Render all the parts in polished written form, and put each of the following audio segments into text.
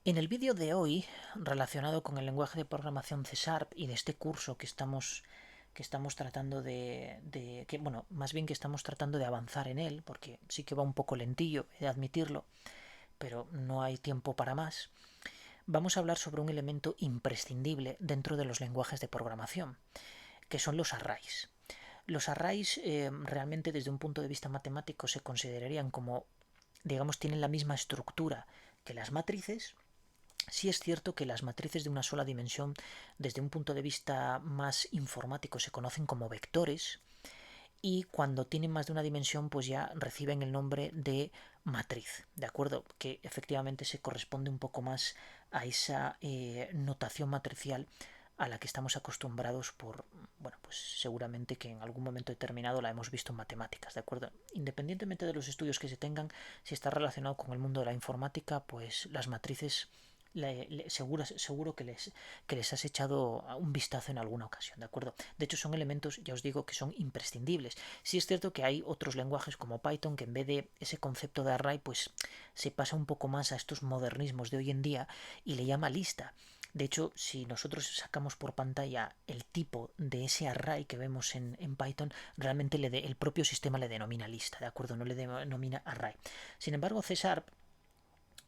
En el vídeo de hoy, relacionado con el lenguaje de programación C# y de este curso que estamos tratando bueno, más bien que estamos tratando de avanzar en él, porque sí que va un poco lentillo, he de admitirlo, pero no hay tiempo para más, vamos a hablar sobre un elemento imprescindible dentro de los lenguajes de programación, que son los arrays. Los arrays realmente desde un punto de vista matemático se considerarían como, digamos, tienen la misma estructura que las matrices. Sí es cierto que las matrices de una sola dimensión, desde un punto de vista más informático, se conocen como vectores, y cuando tienen más de una dimensión, pues ya reciben el nombre de matriz, ¿de acuerdo? Que efectivamente se corresponde un poco más a esa notación matricial a la que estamos acostumbrados bueno, pues seguramente que en algún momento determinado la hemos visto en matemáticas, ¿de acuerdo? Independientemente de los estudios que se tengan, si está relacionado con el mundo de la informática, pues las matrices seguro que les has echado un vistazo en alguna ocasión, ¿de acuerdo? De hecho, son elementos, ya os digo, que son imprescindibles. Sí es cierto que hay otros lenguajes como Python que en vez de ese concepto de array, pues se pasa un poco más a estos modernismos de hoy en día y le llama lista. De hecho, si nosotros sacamos por pantalla el tipo de ese array que vemos en Python, realmente el propio sistema le denomina lista, ¿de acuerdo? No le denomina array. Sin embargo, C#,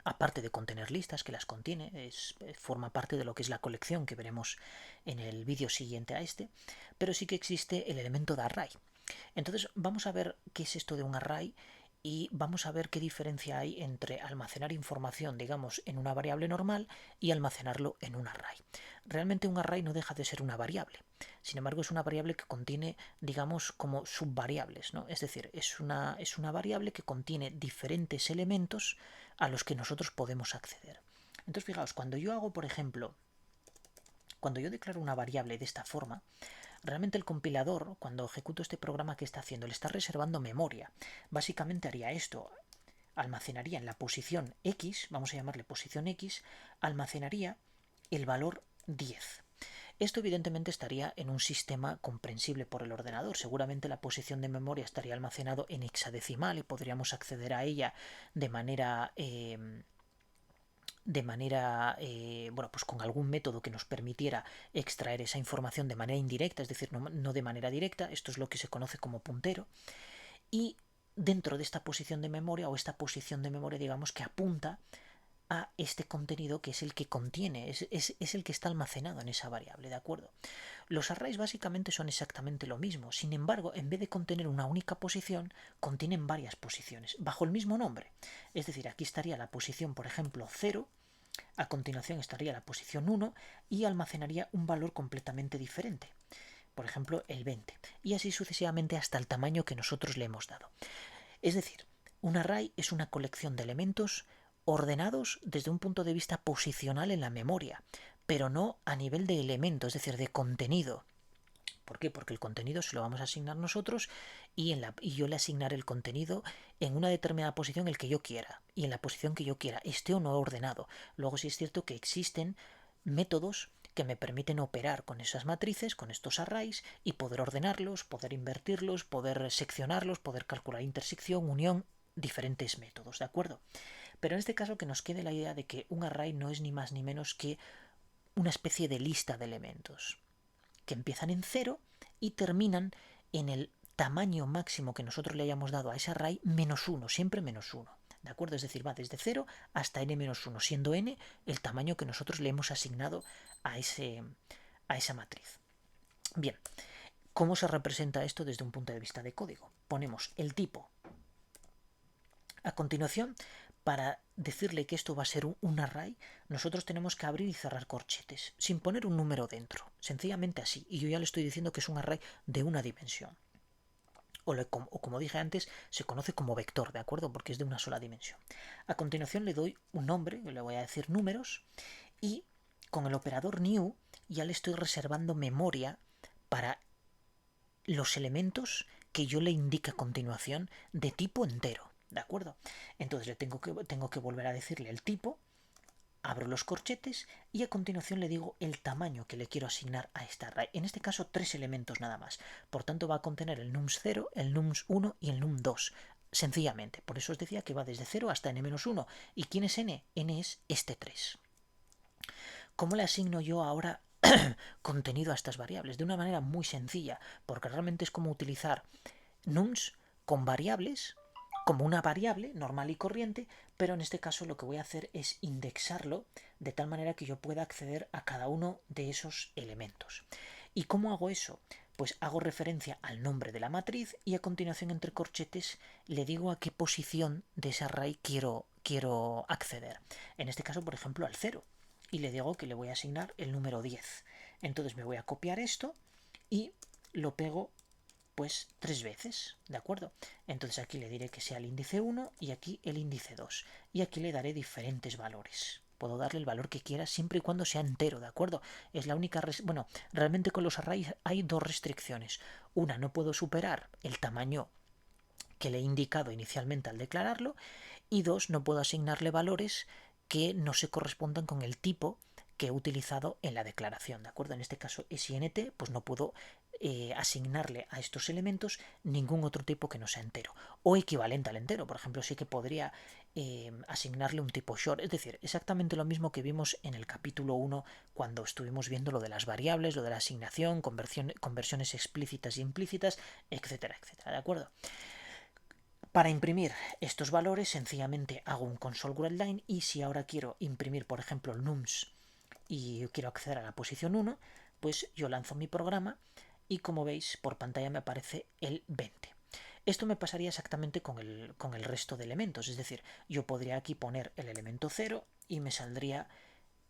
aparte de contener listas, que las contiene, forma parte de lo que es la colección que veremos en el vídeo siguiente a este, pero sí que existe el elemento de array. Entonces vamos a ver qué es esto de un array y vamos a ver qué diferencia hay entre almacenar información, digamos, en una variable normal y almacenarlo en un array. Realmente un array no deja de ser una variable. Sin embargo, es una variable que contiene, digamos, como subvariables, ¿no? Es decir, es una variable que contiene diferentes elementos a los que nosotros podemos acceder. Entonces, fijaos, cuando yo hago, por ejemplo, cuando yo declaro una variable de esta forma, realmente el compilador, cuando ejecuto este programa que está haciendo, le está reservando memoria. Básicamente haría esto: almacenaría en la posición X, vamos a llamarle posición X, almacenaría el valor 10. Esto evidentemente estaría en un sistema comprensible por el ordenador. Seguramente la posición de memoria estaría almacenado en hexadecimal y podríamos acceder a ella de manera bueno, pues con algún método que nos permitiera extraer esa información de manera indirecta, es decir, no de manera directa. Esto es lo que se conoce como puntero. Y dentro de esta posición de memoria, o esta posición de memoria, digamos, que apunta a este contenido que es el que contiene, es el que está almacenado en esa variable, ¿de acuerdo? Los arrays básicamente son exactamente lo mismo. Sin embargo, en vez de contener una única posición, contienen varias posiciones bajo el mismo nombre. Es decir, aquí estaría la posición, por ejemplo, 0, a continuación estaría la posición 1 y almacenaría un valor completamente diferente, por ejemplo el 20, y así sucesivamente hasta el tamaño que nosotros le hemos dado. Es decir, un array es una colección de elementos ordenados desde un punto de vista posicional en la memoria, pero no a nivel de elemento, es decir, de contenido. ¿Por qué? Porque el contenido se lo vamos a asignar nosotros y yo le asignaré el contenido en una determinada posición, el que yo quiera, y en la posición que yo quiera, esté o no ordenado. Luego sí es cierto que existen métodos que me permiten operar con esas matrices, con estos arrays, y poder ordenarlos, poder invertirlos, poder seccionarlos, poder calcular intersección, unión, diferentes métodos, ¿de acuerdo? Pero en este caso que nos quede la idea de que un array no es ni más ni menos que una especie de lista de elementos que empiezan en 0 y terminan en el tamaño máximo que nosotros le hayamos dado a ese array menos 1, siempre menos 1. ¿De acuerdo? Es decir, va desde 0 hasta n-1, siendo n el tamaño que nosotros le hemos asignado a esa matriz. Bien, ¿cómo se representa esto desde un punto de vista de código? Ponemos el tipo. A continuación, para decirle que esto va a ser un array, nosotros tenemos que abrir y cerrar corchetes, sin poner un número dentro, sencillamente así. Y yo ya le estoy diciendo que es un array de una dimensión. O como dije antes, se conoce como vector, ¿de acuerdo? Porque es de una sola dimensión. A continuación le doy un nombre, le voy a decir números, y con el operador new ya le estoy reservando memoria para los elementos que yo le indique a continuación de tipo entero, ¿de acuerdo? Entonces tengo que volver a decirle el tipo, abro los corchetes y a continuación le digo el tamaño que le quiero asignar a esta array. En este caso 3 elementos nada más. Por tanto va a contener el nums 0, el nums 1 y el num2. Sencillamente. Por eso os decía que va desde 0 hasta n-1. ¿Y quién es n? N es este 3. ¿Cómo le asigno yo ahora contenido a estas variables? De una manera muy sencilla, porque realmente es como utilizar nums con variables, como una variable normal y corriente, pero en este caso lo que voy a hacer es indexarlo de tal manera que yo pueda acceder a cada uno de esos elementos. ¿Y cómo hago eso? Pues hago referencia al nombre de la matriz y a continuación entre corchetes le digo a qué posición de ese array quiero acceder. En este caso, por ejemplo, al 0. Y le digo que le voy a asignar el número 10. Entonces me voy a copiar esto y lo pego pues 3 veces, ¿de acuerdo? Entonces aquí le diré que sea el índice 1 y aquí el índice 2. Y aquí le daré diferentes valores. Puedo darle el valor que quiera siempre y cuando sea entero, ¿de acuerdo? Es la única... Bueno, realmente con los arrays hay dos restricciones. Una, no puedo superar el tamaño que le he indicado inicialmente al declararlo. Y dos, no puedo asignarle valores que no se correspondan con el tipo que he utilizado en la declaración, ¿de acuerdo? En este caso es int, pues no puedo asignarle a estos elementos ningún otro tipo que no sea entero o equivalente al entero. Por ejemplo, sí que podría asignarle un tipo short, es decir, exactamente lo mismo que vimos en el capítulo 1 cuando estuvimos viendo lo de las variables, lo de la asignación, conversiones explícitas y implícitas, etcétera, etcétera, ¿de acuerdo? Para imprimir estos valores sencillamente hago un console.writeLine y si ahora quiero imprimir, por ejemplo, nums y quiero acceder a la posición 1, pues yo lanzo mi programa y como veis por pantalla me aparece el 20. Esto me pasaría exactamente con el resto de elementos, es decir, yo podría aquí poner el elemento 0 y me saldría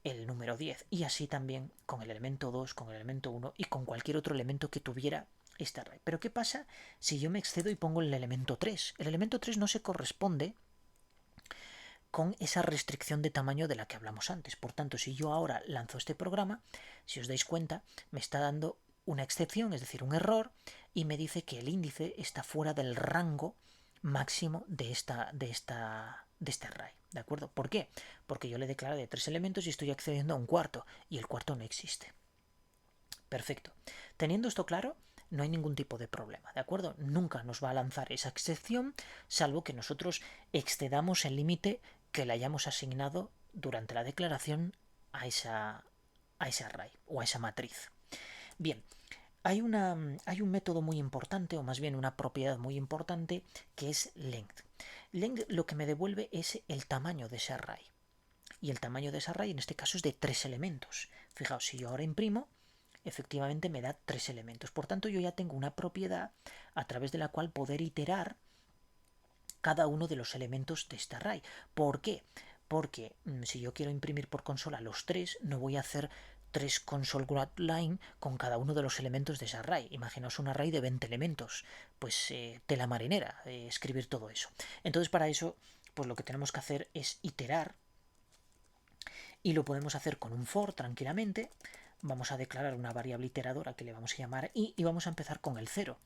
el número 10 y así también con el elemento 2, con el elemento 1 y con cualquier otro elemento que tuviera este array. Pero ¿qué pasa si yo me excedo y pongo el elemento 3? El elemento 3 no se corresponde con esa restricción de tamaño de la que hablamos antes. Por tanto, si yo ahora lanzo este programa, si os dais cuenta, me está dando una excepción, es decir, un error, y me dice que el índice está fuera del rango máximo de este array. ¿De acuerdo? ¿Por qué? Porque yo le declaro de 3 elementos y estoy accediendo a un cuarto, y el cuarto no existe. Perfecto. Teniendo esto claro, no hay ningún tipo de problema, ¿de acuerdo? Nunca nos va a lanzar esa excepción, salvo que nosotros excedamos el límite que le hayamos asignado durante la declaración a ese array o a esa matriz. Bien, hay un método muy importante, o más bien una propiedad muy importante, que es length. Length lo que me devuelve es el tamaño de ese array. Y el tamaño de ese array en este caso es de 3 elementos. Fijaos, si yo ahora imprimo, efectivamente me da 3 elementos. Por tanto, yo ya tengo una propiedad a través de la cual poder iterar cada uno de los elementos de este array. ¿Por qué? Porque si yo quiero imprimir por consola los 3, no voy a hacer 3 console.writeLine con cada uno de los elementos de ese array. Imaginaos un array de 20 elementos. Pues tela marinera, escribir todo eso. Entonces, para eso, pues lo que tenemos que hacer es iterar. Y lo podemos hacer con un for tranquilamente. Vamos a declarar una variable iteradora que le vamos a llamar i y vamos a empezar con el 0.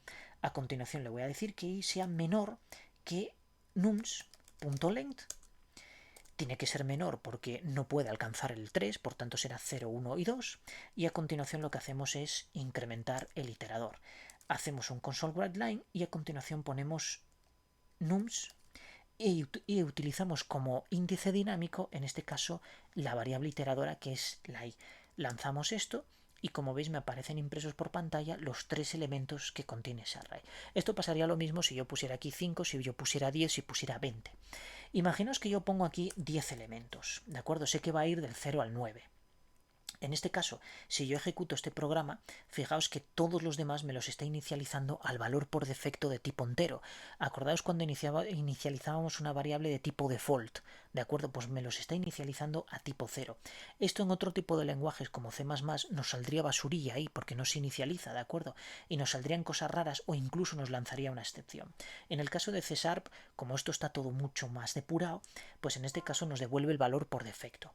A continuación le voy a decir que i sea menor que nums.length. Tiene que ser menor porque no puede alcanzar el 3, por tanto será 0, 1 y 2. Y a continuación lo que hacemos es incrementar el iterador. Hacemos un console.writeLine y a continuación ponemos nums y utilizamos como índice dinámico, en este caso, la variable iteradora que es la i. Lanzamos esto y como veis me aparecen impresos por pantalla los 3 elementos que contiene ese array. Esto pasaría lo mismo si yo pusiera aquí 5, si yo pusiera 10, si pusiera 20. Imaginaos que yo pongo aquí 10 elementos, ¿de acuerdo? Sé que va a ir del 0 al 9. En este caso, si yo ejecuto este programa, fijaos que todos los demás me los está inicializando al valor por defecto de tipo entero. Acordaos cuando inicializábamos una variable de tipo default, ¿de acuerdo? Pues me los está inicializando a tipo 0. Esto en otro tipo de lenguajes como C++ nos saldría basurilla ahí porque no se inicializa, ¿de acuerdo? Y nos saldrían cosas raras o incluso nos lanzaría una excepción. En el caso de C#, como esto está todo mucho más depurado, pues en este caso nos devuelve el valor por defecto.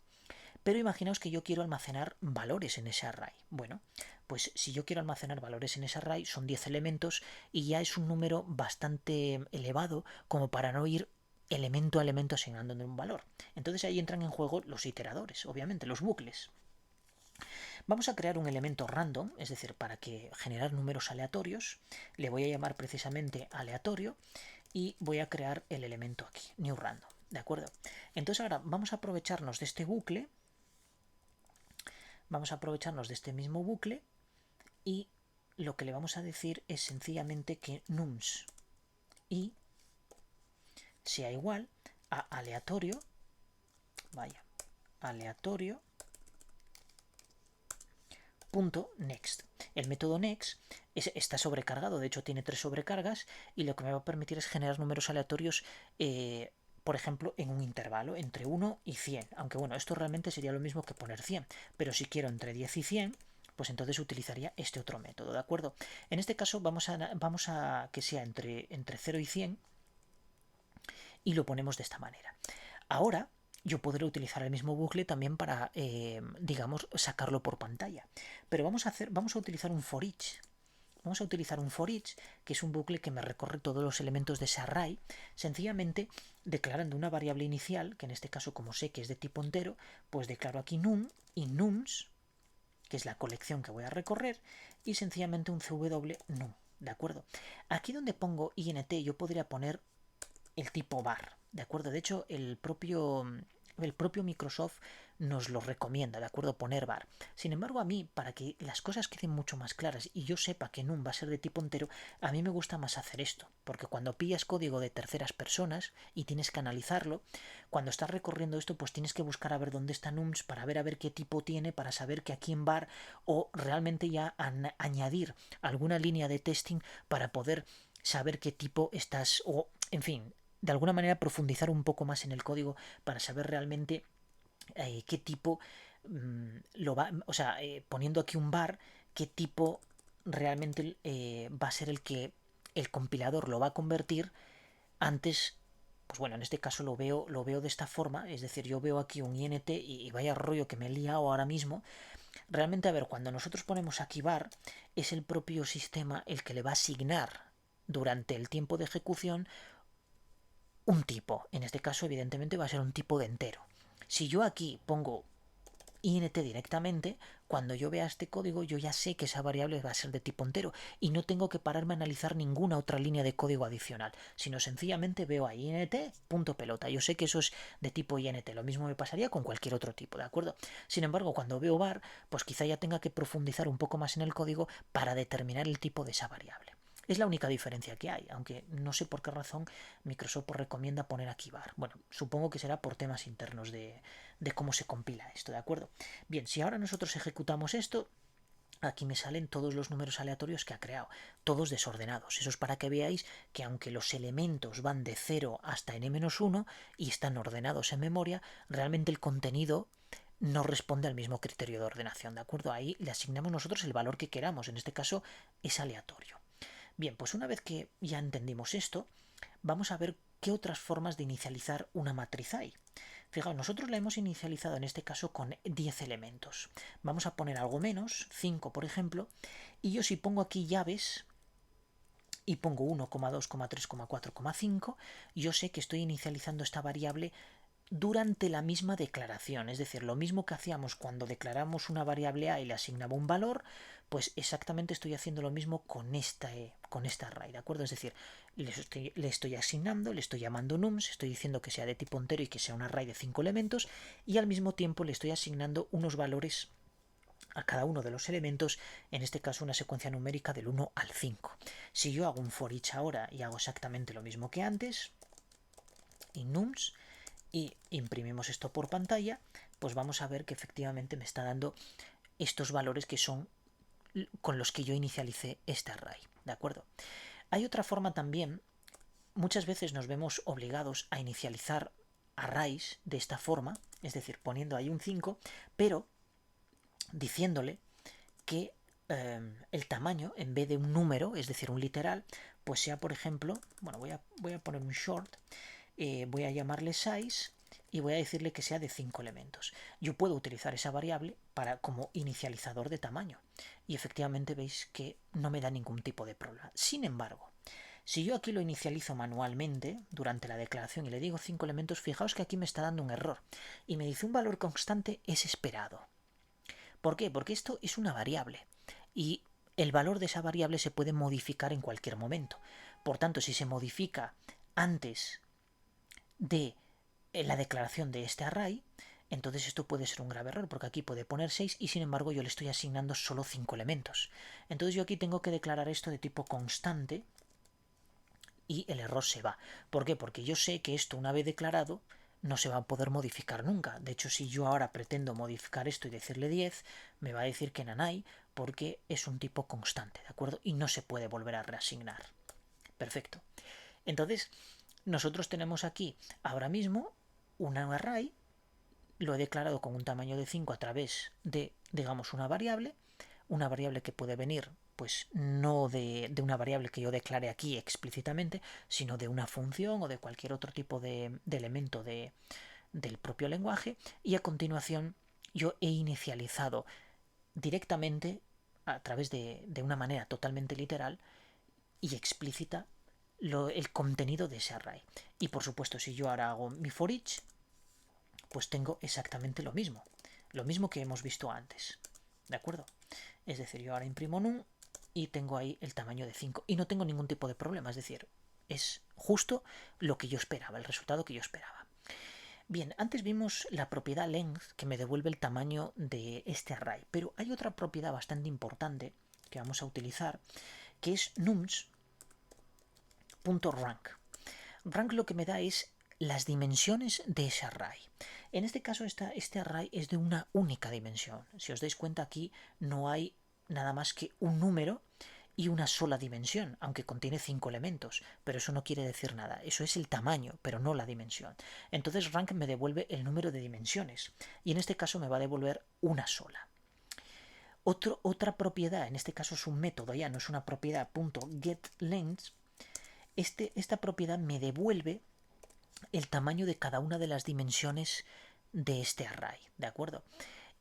Pero imaginaos que yo quiero almacenar valores en ese array. Bueno, pues si yo quiero almacenar valores en ese array son 10 elementos y ya es un número bastante elevado como para no ir elemento a elemento asignándole un valor. Entonces ahí entran en juego los iteradores, obviamente, los bucles. Vamos a crear un elemento random, es decir, para que generar números aleatorios. Le voy a llamar precisamente aleatorio y voy a crear el elemento aquí, new random, ¿de acuerdo? Entonces ahora vamos a aprovecharnos de este bucle vamos a aprovecharnos de este mismo bucle y lo que le vamos a decir es sencillamente que nums i sea igual a aleatorio, vaya, aleatorio punto next. El método next está sobrecargado, de hecho tiene 3 sobrecargas y lo que me va a permitir es generar números aleatorios, por ejemplo, en un intervalo entre 1 y 100. Aunque bueno, esto realmente sería lo mismo que poner 100, pero si quiero entre 10 y 100, pues entonces utilizaría este otro método, ¿de acuerdo? En este caso vamos a que sea entre 0 y 100 y lo ponemos de esta manera. Ahora yo podré utilizar el mismo bucle también para, digamos, sacarlo por pantalla. Pero vamos a utilizar un for each. Vamos a utilizar un for each, que es un bucle que me recorre todos los elementos de ese array, sencillamente declarando una variable inicial, que en este caso, como sé que es de tipo entero, pues declaro aquí num y nums, que es la colección que voy a recorrer, y sencillamente un cw num, ¿de acuerdo? Aquí donde pongo int yo podría poner el tipo var, ¿de acuerdo? De hecho, el propio Microsoft nos lo recomienda, ¿de acuerdo? Poner var. Sin embargo, a mí, para que las cosas queden mucho más claras y yo sepa que num va a ser de tipo entero, a mí me gusta más hacer esto, porque cuando pillas código de terceras personas y tienes que analizarlo, cuando estás recorriendo esto, pues tienes que buscar a ver dónde está nums para ver a ver qué tipo tiene, para saber que aquí en var o realmente ya añadir alguna línea de testing para poder saber qué tipo estás o, en fin, de alguna manera profundizar un poco más en el código para saber realmente qué tipo lo va, o sea, poniendo aquí un var, qué tipo realmente va a ser el que el compilador lo va a convertir antes. Pues bueno, en este caso lo veo de esta forma, es decir, yo veo aquí un int y vaya rollo que me he liado ahora mismo. Realmente, a ver, cuando nosotros ponemos aquí var, es el propio sistema el que le va a asignar durante el tiempo de ejecución un tipo. En este caso, evidentemente, va a ser un tipo de entero. Si yo aquí pongo int directamente, cuando yo vea este código, yo ya sé que esa variable va a ser de tipo entero y no tengo que pararme a analizar ninguna otra línea de código adicional, sino sencillamente veo ahí int punto pelota. Yo sé que eso es de tipo int. Lo mismo me pasaría con cualquier otro tipo, ¿de acuerdo? Sin embargo, cuando veo var, pues quizá ya tenga que profundizar un poco más en el código para determinar el tipo de esa variable. Es la única diferencia que hay, aunque no sé por qué razón Microsoft recomienda poner aquí var. Bueno, supongo que será por temas internos de cómo se compila esto, ¿de acuerdo? Bien, si ahora nosotros ejecutamos esto, aquí me salen todos los números aleatorios que ha creado, todos desordenados. Eso es para que veáis que aunque los elementos van de 0 hasta n-1 y están ordenados en memoria, realmente el contenido no responde al mismo criterio de ordenación, ¿de acuerdo? Ahí le asignamos nosotros el valor que queramos, en este caso es aleatorio. Bien, pues una vez que ya entendimos esto, vamos a ver qué otras formas de inicializar una matriz hay. Fijaos, nosotros la hemos inicializado en este caso con 10 elementos. Vamos a poner algo menos, 5 por ejemplo, y yo si pongo aquí llaves y pongo 1, 2, 3, 4, 5, yo sé que estoy inicializando esta variable durante la misma declaración, es decir, lo mismo que hacíamos cuando declaramos una variable a y le asignaba un valor, pues exactamente estoy haciendo lo mismo con esta array, ¿de acuerdo? Es decir, le estoy asignando, le estoy llamando nums, estoy diciendo que sea de tipo entero y que sea un array de 5 elementos, y al mismo tiempo le estoy asignando unos valores a cada uno de los elementos, en este caso una secuencia numérica del 1 al 5. Si yo hago un for each ahora y hago exactamente lo mismo que antes, y nums, y imprimimos esto por pantalla, pues vamos a ver que efectivamente me está dando estos valores que son con los que yo inicialicé este array, ¿de acuerdo? Hay otra forma también, muchas veces nos vemos obligados a inicializar arrays de esta forma, es decir, poniendo ahí un 5, pero diciéndole que el tamaño, en vez de un número, es decir, un literal, pues sea, por ejemplo, bueno, voy a poner un short, voy a llamarle size y voy a decirle que sea de 5 elementos. Yo puedo utilizar esa variable como inicializador de tamaño y efectivamente veis que no me da ningún tipo de problema. Sin embargo, si yo aquí lo inicializo manualmente durante la declaración y le digo 5 elementos, fijaos que aquí me está dando un error y me dice un valor constante es esperado. ¿Por qué? Porque esto es una variable y el valor de esa variable se puede modificar en cualquier momento. Por tanto, si se modifica antes de la declaración de este array, entonces esto puede ser un grave error, porque aquí puede poner 6 y sin embargo yo le estoy asignando solo 5 elementos. Entonces yo aquí tengo que declarar esto de tipo constante y el error se va. ¿Por qué? Porque yo sé que esto, una vez declarado, no se va a poder modificar nunca. De hecho, si yo ahora pretendo modificar esto y decirle 10, me va a decir que nanay, porque es un tipo constante, ¿de acuerdo? Y no se puede volver a reasignar. Perfecto. Entonces, nosotros tenemos aquí ahora mismo un array, lo he declarado con un tamaño de 5 a través de, digamos, una variable que puede venir pues no de una variable que yo declare aquí explícitamente, sino de una función o de cualquier otro tipo de elemento del propio lenguaje, y a continuación yo he inicializado directamente a través de una manera totalmente literal y explícita el contenido de ese array. Y por supuesto, si yo ahora hago mi for each, pues tengo exactamente lo mismo que hemos visto antes, ¿de acuerdo? Es decir, yo ahora imprimo num y tengo ahí el tamaño de 5 y no tengo ningún tipo de problema, es decir, es justo lo que yo esperaba, el resultado que yo esperaba. Bien, antes vimos la propiedad length que me devuelve el tamaño de este array, pero hay otra propiedad bastante importante que vamos a utilizar, que es nums.rank. Rank lo que me da es las dimensiones de ese array. En este caso este array es de una única dimensión. Si os dais cuenta, aquí no hay nada más que un número y una sola dimensión, aunque contiene 5 elementos, pero eso no quiere decir nada, eso es el tamaño, pero no la dimensión. Entonces rank me devuelve el número de dimensiones, y en este caso me va a devolver una sola. Otra propiedad, en este caso es un método, ya no es una propiedad, .getLength, esta propiedad me devuelve el tamaño de cada una de las dimensiones de este array, ¿de acuerdo?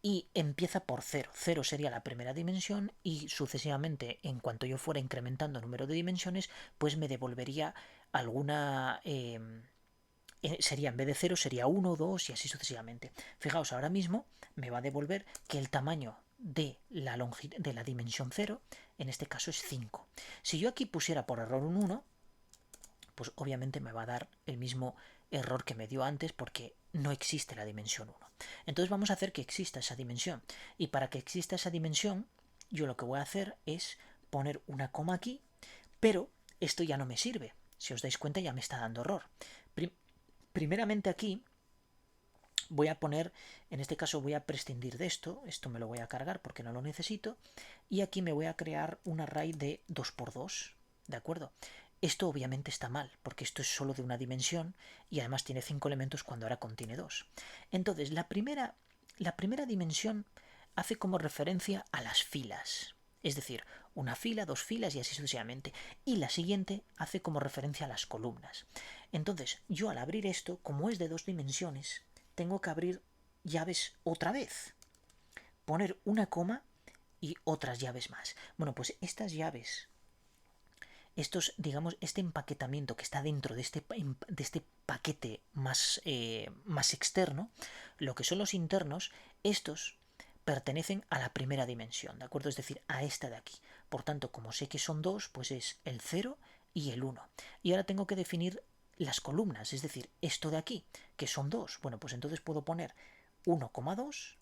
Y empieza por 0. 0 sería la primera dimensión y sucesivamente, en cuanto yo fuera incrementando el número de dimensiones, pues me devolvería alguna... sería, en vez de 0 sería 1, 2 y así sucesivamente. Fijaos, ahora mismo me va a devolver que el tamaño de la dimensión 0, en este caso es 5. Si yo aquí pusiera por error un 1, pues obviamente me va a dar el mismo error que me dio antes, porque no existe la dimensión 1. Entonces vamos a hacer que exista esa dimensión. Y para que exista esa dimensión, yo lo que voy a hacer es poner una coma aquí, pero esto ya no me sirve. Si os dais cuenta, ya me está dando error. Primeramente aquí voy a poner, en este caso voy a prescindir de esto me lo voy a cargar porque no lo necesito, y aquí me voy a crear un array de 2×2, ¿de acuerdo? Esto obviamente está mal, porque esto es solo de una dimensión y además tiene 5 elementos cuando ahora contiene 2. Entonces, la primera dimensión hace como referencia a las filas, es decir, una fila, dos filas y así sucesivamente. Y la siguiente hace como referencia a las columnas. Entonces, yo al abrir esto, como es de 2 dimensiones, tengo que abrir llaves otra vez, poner una coma y otras llaves más. Bueno, pues estas llaves, digamos, este empaquetamiento que está dentro de este paquete más externo, lo que son los internos, estos pertenecen a la primera dimensión, ¿de acuerdo? Es decir, a esta de aquí. Por tanto, como sé que son 2, pues es el 0 y el 1. Y ahora tengo que definir las columnas, es decir, esto de aquí, que son 2. Bueno, pues entonces puedo poner 1,2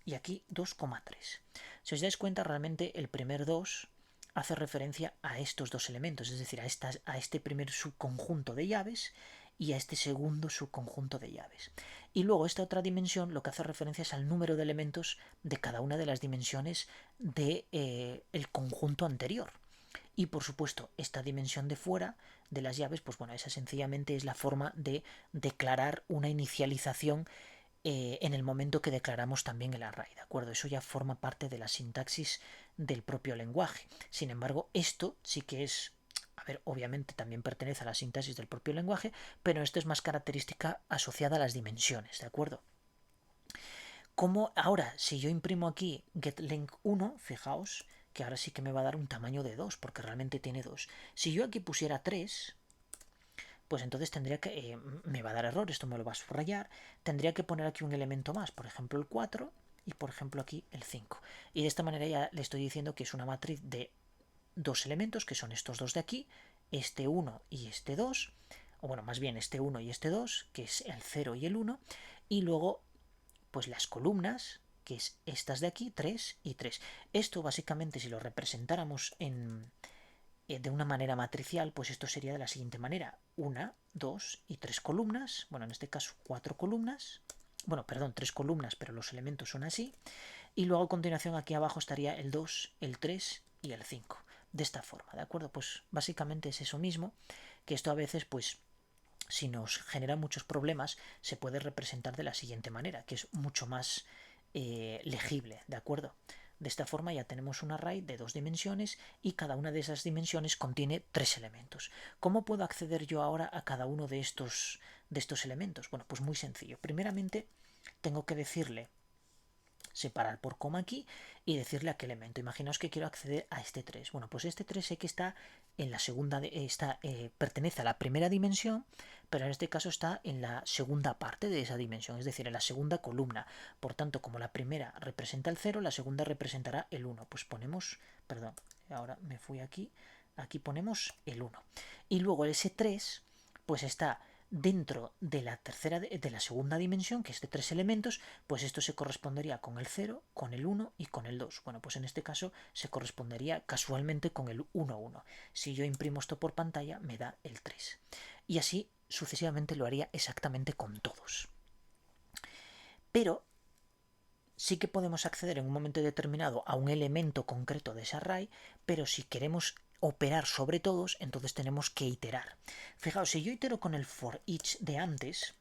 y aquí 2,3. Si os dais cuenta, realmente el primer 2 hace referencia a estos dos elementos, es decir, a este primer subconjunto de llaves y a este segundo subconjunto de llaves. Y luego esta otra dimensión lo que hace referencia es al número de elementos de cada una de las dimensiones del conjunto anterior. Y por supuesto, esta dimensión de fuera de las llaves, pues bueno, esa sencillamente es la forma de declarar una inicialización en el momento que declaramos también el array, ¿de acuerdo? Eso ya forma parte de la sintaxis del propio lenguaje. Sin embargo, esto sí que es, a ver, obviamente también pertenece a la sintaxis del propio lenguaje, pero esto es más característica asociada a las dimensiones, ¿de acuerdo? Como ahora, si yo imprimo aquí getLength 1, fijaos que ahora sí que me va a dar un tamaño de 2, porque realmente tiene 2. Si yo aquí pusiera 3, pues entonces tendría que, me va a dar error, esto me lo va a subrayar, tendría que poner aquí un elemento más, por ejemplo el 4 y por ejemplo aquí el 5. Y de esta manera ya le estoy diciendo que es una matriz de dos elementos, que son estos dos de aquí, este 1 y este 2, o bueno, más bien este 1 y este 2, que es el 0 y el 1, y luego pues las columnas, que es estas de aquí, 3 y 3. Esto básicamente, si lo representáramos de una manera matricial, pues esto sería de la siguiente manera: 1, 2 y 3 columnas, bueno, en este caso 4 columnas, bueno, perdón, 3 columnas, pero los elementos son así, y luego a continuación aquí abajo estaría el 2, el 3 y el 5, de esta forma, ¿de acuerdo? Pues básicamente es eso mismo, que esto a veces, pues, si nos genera muchos problemas, se puede representar de la siguiente manera, que es mucho más legible, ¿de acuerdo? De esta forma ya tenemos un array de 2 dimensiones y cada una de esas dimensiones contiene 3 elementos. ¿Cómo puedo acceder yo ahora a cada uno de estos elementos? Bueno, pues muy sencillo. Primeramente, tengo que decirle separar por coma aquí y decirle a qué elemento. Imaginaos que quiero acceder a este 3. Bueno, pues este 3 sé que está en la segunda, pertenece a la primera dimensión, pero en este caso está en la segunda parte de esa dimensión, es decir, en la segunda columna. Por tanto, como la primera representa el 0, la segunda representará el 1. Pues ponemos, perdón, ahora me fui aquí, aquí ponemos el 1. Y luego ese 3, pues está dentro de la segunda dimensión, que es de 3 elementos, pues esto se correspondería con el 0, con el 1 y con el 2. Bueno, pues en este caso se correspondería casualmente con el 1, 1. Si yo imprimo esto por pantalla, me da el 3. Y así sucesivamente lo haría exactamente con todos. Pero sí que podemos acceder en un momento determinado a un elemento concreto de ese array, pero si queremos operar sobre todos, entonces tenemos que iterar. Fijaos, si yo itero con el for each de antes,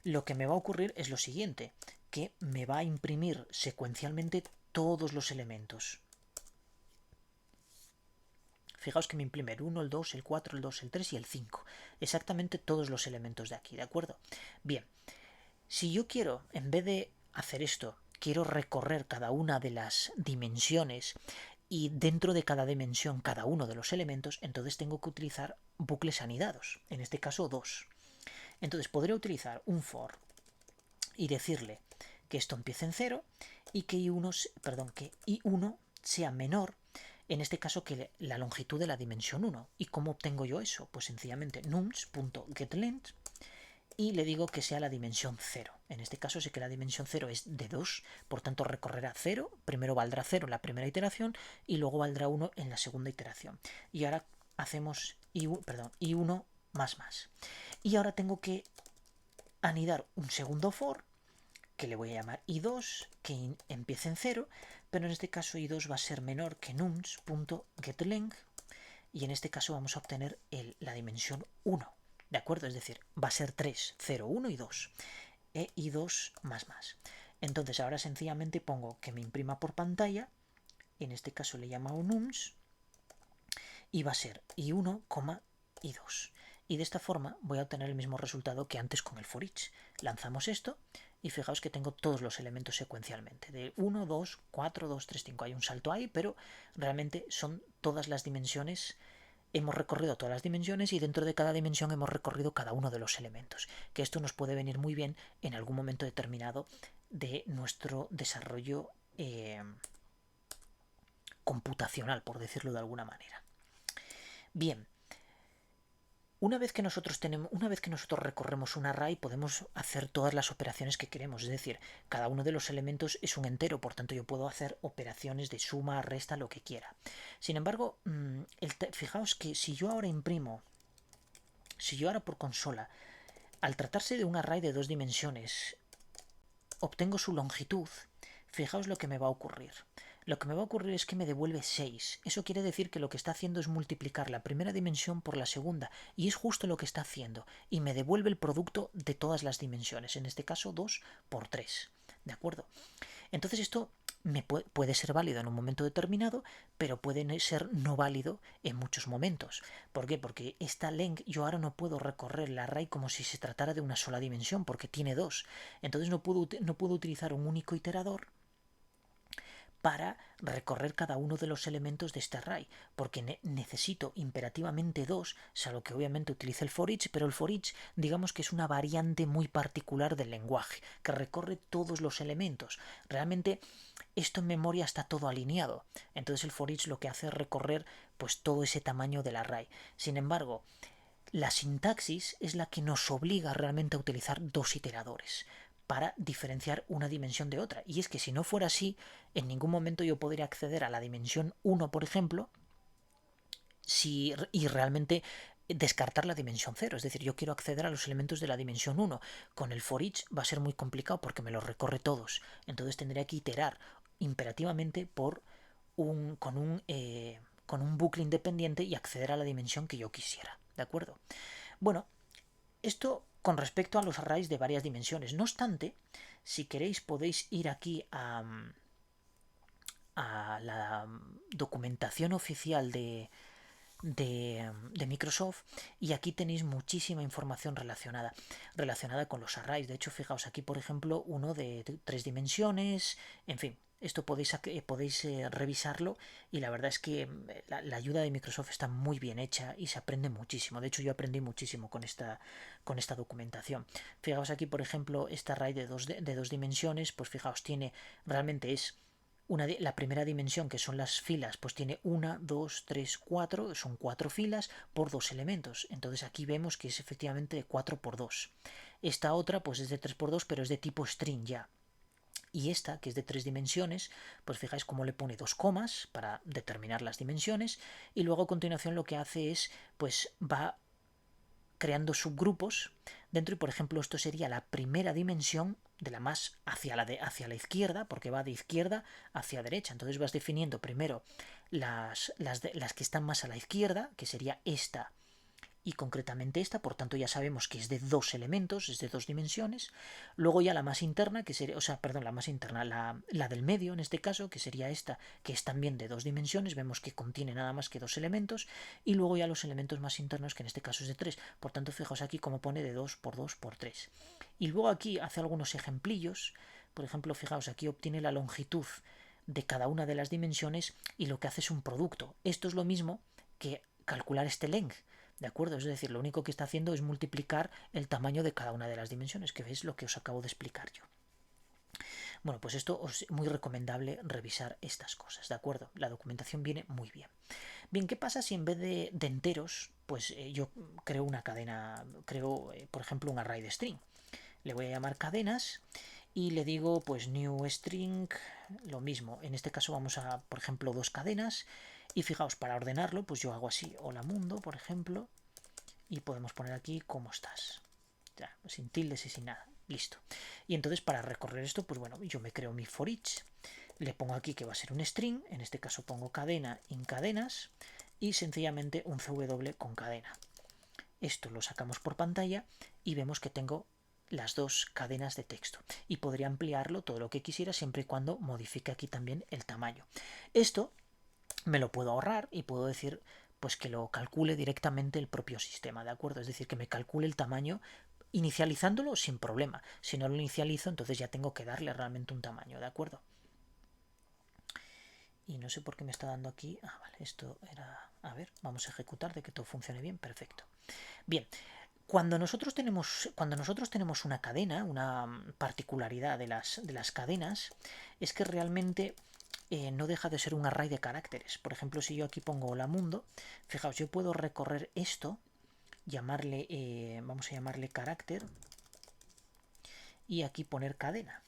lo que me va a ocurrir es lo siguiente, que me va a imprimir secuencialmente todos los elementos. Fijaos que me imprime el 1, el 2, el 4, el 2, el 3 y el 5. Exactamente todos los elementos de aquí, ¿de acuerdo? Bien, si yo quiero, en vez de hacer esto, quiero recorrer cada una de las dimensiones y dentro de cada dimensión cada uno de los elementos, entonces tengo que utilizar bucles anidados, en este caso 2. Entonces podré utilizar un for y decirle que esto empiece en 0 y que I1 sea menor, en este caso, que la longitud de la dimensión 1. ¿Y cómo obtengo yo eso? Pues sencillamente nums.getLength y le digo que sea la dimensión 0. En este caso sé que la dimensión 0 es de 2, por tanto recorrerá 0, primero valdrá 0 en la primera iteración y luego valdrá 1 en la segunda iteración. Y ahora hacemos I1 más más. Y ahora tengo que anidar un segundo for, que le voy a llamar I2, que empiece en 0, pero en este caso I2 va a ser menor que nums.getLength y en este caso vamos a obtener la dimensión 1. ¿De acuerdo? Es decir, va a ser 3, 0, 1 y 2. Y 2 más más. Entonces ahora sencillamente pongo que me imprima por pantalla. En este caso le llamo nums. Y va a ser I1, I2. Y de esta forma voy a obtener el mismo resultado que antes con el for each. Lanzamos esto y fijaos que tengo todos los elementos secuencialmente. De 1, 2, 4, 2, 3, 5. Hay un salto ahí, pero realmente son todas las dimensiones. Hemos recorrido todas las dimensiones y dentro de cada dimensión hemos recorrido cada uno de los elementos, que esto nos puede venir muy bien en algún momento determinado de nuestro desarrollo computacional, por decirlo de alguna manera. Bien, una vez que nosotros recorremos un array, podemos hacer todas las operaciones que queremos. Es decir, cada uno de los elementos es un entero, por tanto yo puedo hacer operaciones de suma, resta, lo que quiera. Sin embargo, fijaos que si yo ahora por consola, al tratarse de un array de 2 dimensiones, obtengo su longitud, fijaos lo que me va a ocurrir. Lo que me va a ocurrir es que me devuelve 6. Eso quiere decir que lo que está haciendo es multiplicar la primera dimensión por la segunda. Y es justo lo que está haciendo. Y me devuelve el producto de todas las dimensiones. En este caso 2 por 3. ¿De acuerdo? Entonces esto puede ser válido en un momento determinado, pero puede ser no válido en muchos momentos. ¿Por qué? Porque esta length yo ahora no puedo recorrer el array como si se tratara de una sola dimensión, porque tiene 2. Entonces no puedo utilizar un único iterador para recorrer cada uno de los elementos de este array, porque necesito imperativamente 2, salvo que obviamente utilice el for each, pero el for each digamos que es una variante muy particular del lenguaje, que recorre todos los elementos. Realmente esto en memoria está todo alineado, entonces el for each lo que hace es recorrer pues todo ese tamaño del array. Sin embargo, la sintaxis es la que nos obliga realmente a utilizar 2 iteradores. para diferenciar una dimensión de otra. Y es que si no fuera así, en ningún momento yo podría acceder a la dimensión 1, por ejemplo, y realmente descartar la dimensión 0. Es decir, yo quiero acceder a los elementos de la dimensión 1. Con el for each va a ser muy complicado porque me los recorre todos. Entonces tendría que iterar imperativamente con un bucle independiente y acceder a la dimensión que yo quisiera. ¿De acuerdo? Bueno, esto con respecto a los arrays de varias dimensiones. No obstante, si queréis podéis ir aquí a la documentación oficial de Microsoft, y aquí tenéis muchísima información relacionada con los arrays. De hecho, fijaos aquí, por ejemplo, uno de 3 dimensiones, en fin. Esto podéis revisarlo, y la verdad es que la ayuda de Microsoft está muy bien hecha y se aprende muchísimo. De hecho, yo aprendí muchísimo con esta documentación. Fijaos aquí, por ejemplo, este array de dos dimensiones, pues fijaos, realmente es la primera dimensión, que son las filas, pues tiene 1, 2, 3, 4, son 4 filas por 2 elementos. Entonces aquí vemos que es efectivamente de 4 por 2. Esta otra pues es de 3 por 2, pero es de tipo string ya. Y esta, que es de 3 dimensiones, pues fijáis cómo le pone 2 comas para determinar las dimensiones, y luego a continuación lo que hace es, pues va creando subgrupos dentro, y por ejemplo esto sería la primera dimensión de la más hacia la izquierda, porque va de izquierda hacia derecha. Entonces vas definiendo primero las que están más a la izquierda, que sería esta y concretamente esta, por tanto ya sabemos que es de 2 elementos, es de 2 dimensiones. Luego ya la más interna, que sería, la más interna, la del medio en este caso, que sería esta, que es también de 2 dimensiones, vemos que contiene nada más que 2 elementos, y luego ya los elementos más internos, que en este caso es de 3. Por tanto, fijaos aquí cómo pone de 2 por 2 por 3. Y luego aquí hace algunos ejemplillos. Por ejemplo, fijaos, aquí obtiene la longitud de cada una de las dimensiones y lo que hace es un producto. Esto es lo mismo que calcular este length. ¿De acuerdo? Es decir, lo único que está haciendo es multiplicar el tamaño de cada una de las dimensiones, que es lo que os acabo de explicar yo. Bueno, pues esto es muy recomendable revisar estas cosas, ¿de acuerdo? La documentación viene muy bien. Bien, ¿qué pasa si en vez de enteros, pues yo creo una cadena, por ejemplo, un array de string? Le voy a llamar cadenas y le digo, pues new string, lo mismo. En este caso vamos a, por ejemplo, 2 cadenas. Y fijaos, para ordenarlo, pues yo hago así, hola mundo, por ejemplo, y podemos poner aquí cómo estás, ya, sin tildes y sin nada, listo. Y entonces para recorrer esto, pues bueno, yo me creo mi for each, le pongo aquí que va a ser un string, en este caso pongo cadena en cadenas y sencillamente un cw con cadena. Esto lo sacamos por pantalla y vemos que tengo las 2 cadenas de texto, y podría ampliarlo todo lo que quisiera siempre y cuando modifique aquí también el tamaño. Esto me lo puedo ahorrar y puedo decir pues que lo calcule directamente el propio sistema, ¿de acuerdo? Es decir, que me calcule el tamaño inicializándolo sin problema. Si no lo inicializo, entonces ya tengo que darle realmente un tamaño, ¿de acuerdo? Y no sé por qué me está dando aquí. Ah, vale, esto era... A ver, vamos a ejecutar de que todo funcione bien. Perfecto. Bien, cuando nosotros tenemos una cadena, una particularidad de las cadenas, es que realmente no deja de ser un array de caracteres. Por ejemplo, si yo aquí pongo hola mundo, fijaos, yo puedo recorrer esto, vamos a llamarle carácter, y aquí poner cadena.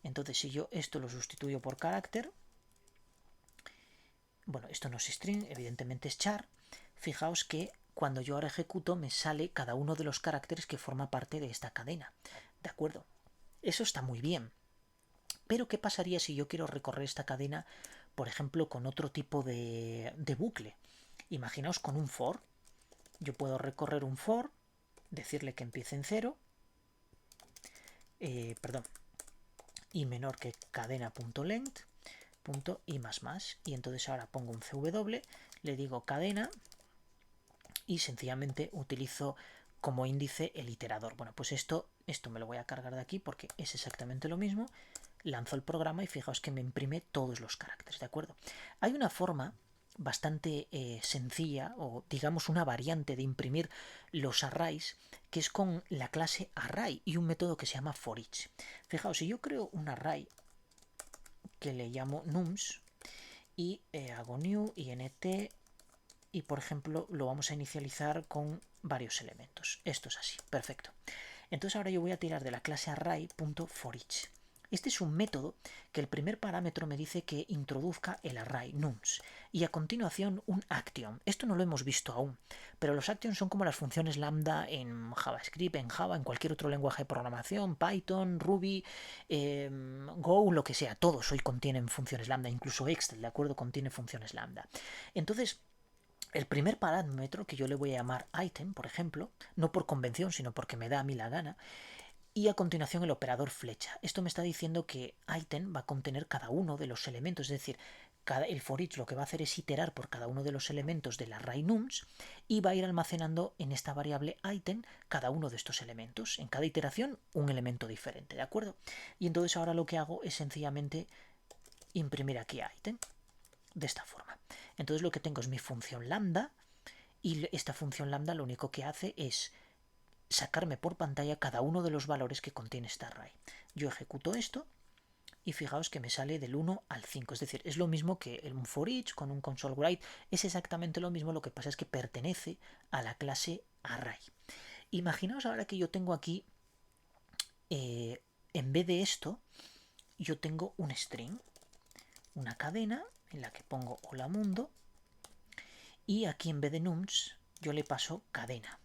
Entonces, si yo esto lo sustituyo por carácter, bueno, esto no es string, evidentemente es char. Fijaos que cuando yo ahora ejecuto me sale cada uno de los caracteres que forma parte de esta cadena. ¿De acuerdo? Eso está muy bien. Pero ¿qué pasaría si yo quiero recorrer esta cadena, por ejemplo, con otro tipo de bucle? Imaginaos con un for. Yo puedo recorrer un for, decirle que empiece en 0, y menor que cadena.length, y más. Y entonces ahora pongo un cw, le digo cadena, y sencillamente utilizo como índice el iterador. Bueno, pues esto me lo voy a cargar de aquí porque es exactamente lo mismo. Lanzo el programa y fijaos que me imprime todos los caracteres, ¿de acuerdo? Hay una forma bastante sencilla, o digamos una variante de imprimir los arrays, que es con la clase array y un método que se llama for each. Fijaos, si yo creo un array que le llamo nums y hago new int, y por ejemplo lo vamos a inicializar con varios elementos. Esto es así, perfecto. Entonces ahora yo voy a tirar de la clase array.forEach. Este es un método que el primer parámetro me dice que introduzca el array nums y a continuación un action. Esto no lo hemos visto aún, pero los actions son como las funciones lambda en JavaScript, en Java, en cualquier otro lenguaje de programación, Python, Ruby, Go, lo que sea. Todos hoy contienen funciones lambda, incluso Excel, ¿de acuerdo? Contiene funciones lambda. Entonces, el primer parámetro que yo le voy a llamar item, por ejemplo, no por convención, sino porque me da a mí la gana, y a continuación el operador flecha. Esto me está diciendo que item va a contener cada uno de los elementos, es decir, el for each lo que va a hacer es iterar por cada uno de los elementos del array nums y va a ir almacenando en esta variable item cada uno de estos elementos. En cada iteración un elemento diferente, ¿de acuerdo? Y entonces ahora lo que hago es sencillamente imprimir aquí item de esta forma. Entonces lo que tengo es mi función lambda y esta función lambda lo único que hace es sacarme por pantalla cada uno de los valores que contiene esta array. Yo ejecuto esto y fijaos que me sale del 1 al 5, es decir, es lo mismo que un for each con un console write, es exactamente lo mismo, lo que pasa es que pertenece a la clase array. Imaginaos ahora que yo tengo aquí, en vez de esto, yo tengo un string, una cadena en la que pongo hola mundo y aquí en vez de nums yo le paso cadena.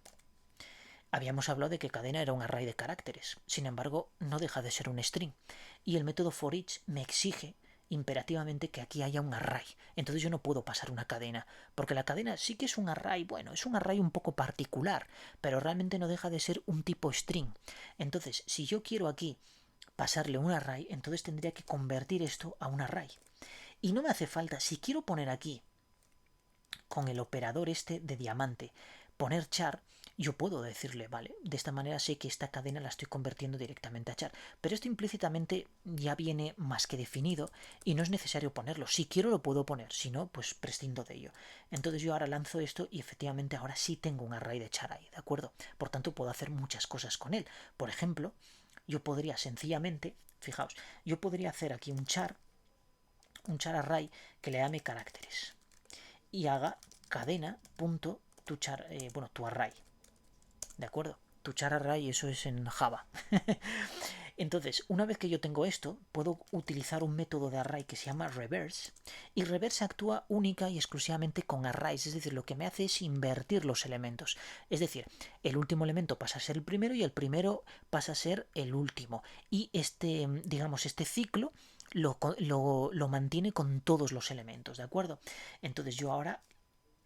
Habíamos hablado de que cadena era un array de caracteres, sin embargo no deja de ser un string y el método forEach me exige imperativamente que aquí haya un array. Entonces yo no puedo pasar una cadena, porque la cadena sí que es un array, bueno, es un array un poco particular, pero realmente no deja de ser un tipo string. Entonces, si yo quiero aquí pasarle un array, entonces tendría que convertir esto a un array. Y no me hace falta, si quiero poner aquí con el operador este de diamante, poner char, yo puedo decirle, vale, de esta manera sé que esta cadena la estoy convirtiendo directamente a char, pero esto implícitamente ya viene más que definido y no es necesario ponerlo. Si quiero lo puedo poner, si no, pues prescindo de ello. Entonces yo ahora lanzo esto y efectivamente ahora sí tengo un array de char ahí, ¿de acuerdo? Por tanto puedo hacer muchas cosas con él. Por ejemplo, yo podría sencillamente, fijaos, yo podría hacer aquí un char array que le llame caracteres y haga tu array, ¿de acuerdo? Tu char array, eso es en Java. Entonces, una vez que yo tengo esto, puedo utilizar un método de array que se llama reverse, y reverse actúa única y exclusivamente con arrays, es decir, lo que me hace es invertir los elementos. Es decir, el último elemento pasa a ser el primero y el primero pasa a ser el último. Y digamos, este ciclo lo mantiene con todos los elementos, ¿de acuerdo? Entonces yo ahora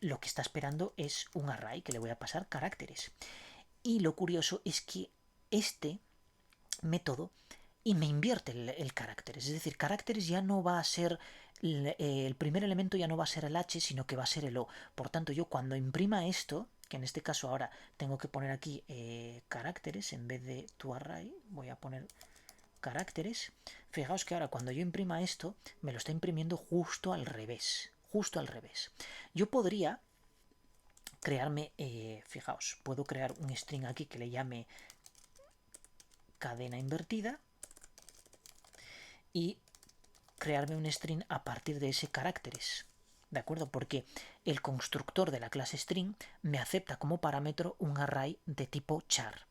lo que está esperando es un array que le voy a pasar caracteres. Y lo curioso es que este método y me invierte el caracteres. Es decir, caracteres ya no va a ser el primer elemento ya no va a ser el H, sino que va a ser el O. Por tanto, yo cuando imprima esto, que en este caso ahora tengo que poner aquí caracteres en vez de tu array, voy a poner caracteres. Fijaos que ahora cuando yo imprima esto, me lo está imprimiendo justo al revés. Justo al revés. Yo podría crearme, fijaos, puedo crear un string aquí que le llame cadena invertida y crearme un string a partir de ese caracteres, ¿de acuerdo? Porque el constructor de la clase string me acepta como parámetro un array de tipo char.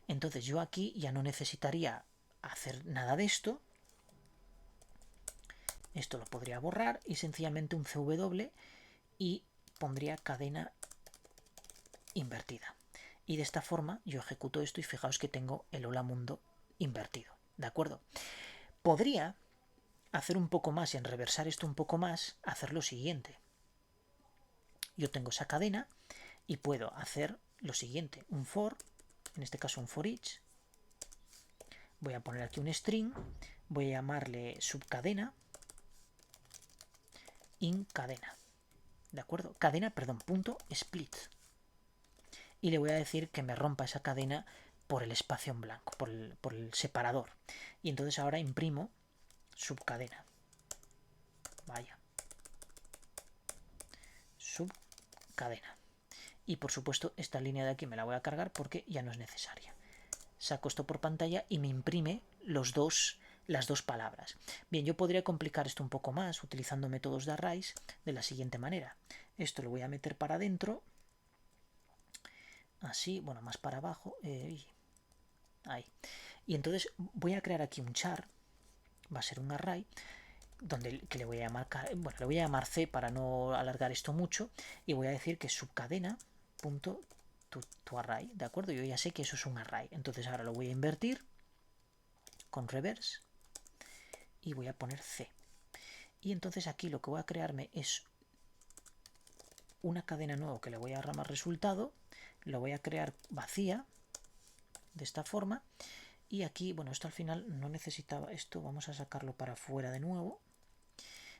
Entonces yo aquí ya no necesitaría hacer nada de esto. Esto lo podría borrar y sencillamente un CW y pondría cadena invertida. Y de esta forma yo ejecuto esto y fijaos que tengo el hola mundo invertido, ¿de acuerdo? Podría hacer un poco más y en reversar esto un poco más, hacer lo siguiente. Yo tengo esa cadena y puedo hacer lo siguiente, un for, en este caso un for each. Voy a poner aquí un string, voy a llamarle subcadena, in cadena, ¿de acuerdo? Cadena, perdón, punto split. Y le voy a decir que me rompa esa cadena por el espacio en blanco, por el separador. Y entonces ahora imprimo subcadena. Vaya. Subcadena. Y por supuesto esta línea de aquí me la voy a cargar porque ya no es necesaria. Saco esto por pantalla y me imprime las dos palabras. Bien, yo podría complicar esto un poco más utilizando métodos de arrays de la siguiente manera. Esto lo voy a meter para adentro. Así, bueno, más para abajo. ahí. Y entonces voy a crear aquí un char, va a ser un array, donde que le voy a llamar, bueno, le voy a llamar C para no alargar esto mucho, y voy a decir que subcadena punto to array, ¿de acuerdo? Yo ya sé que eso es un array, entonces ahora lo voy a invertir con reverse y voy a poner C. Y entonces aquí lo que voy a crearme es una cadena nueva que le voy a llamar resultado, lo voy a crear vacía de esta forma, y aquí, bueno, esto al final no necesitaba esto, vamos a sacarlo para afuera de nuevo,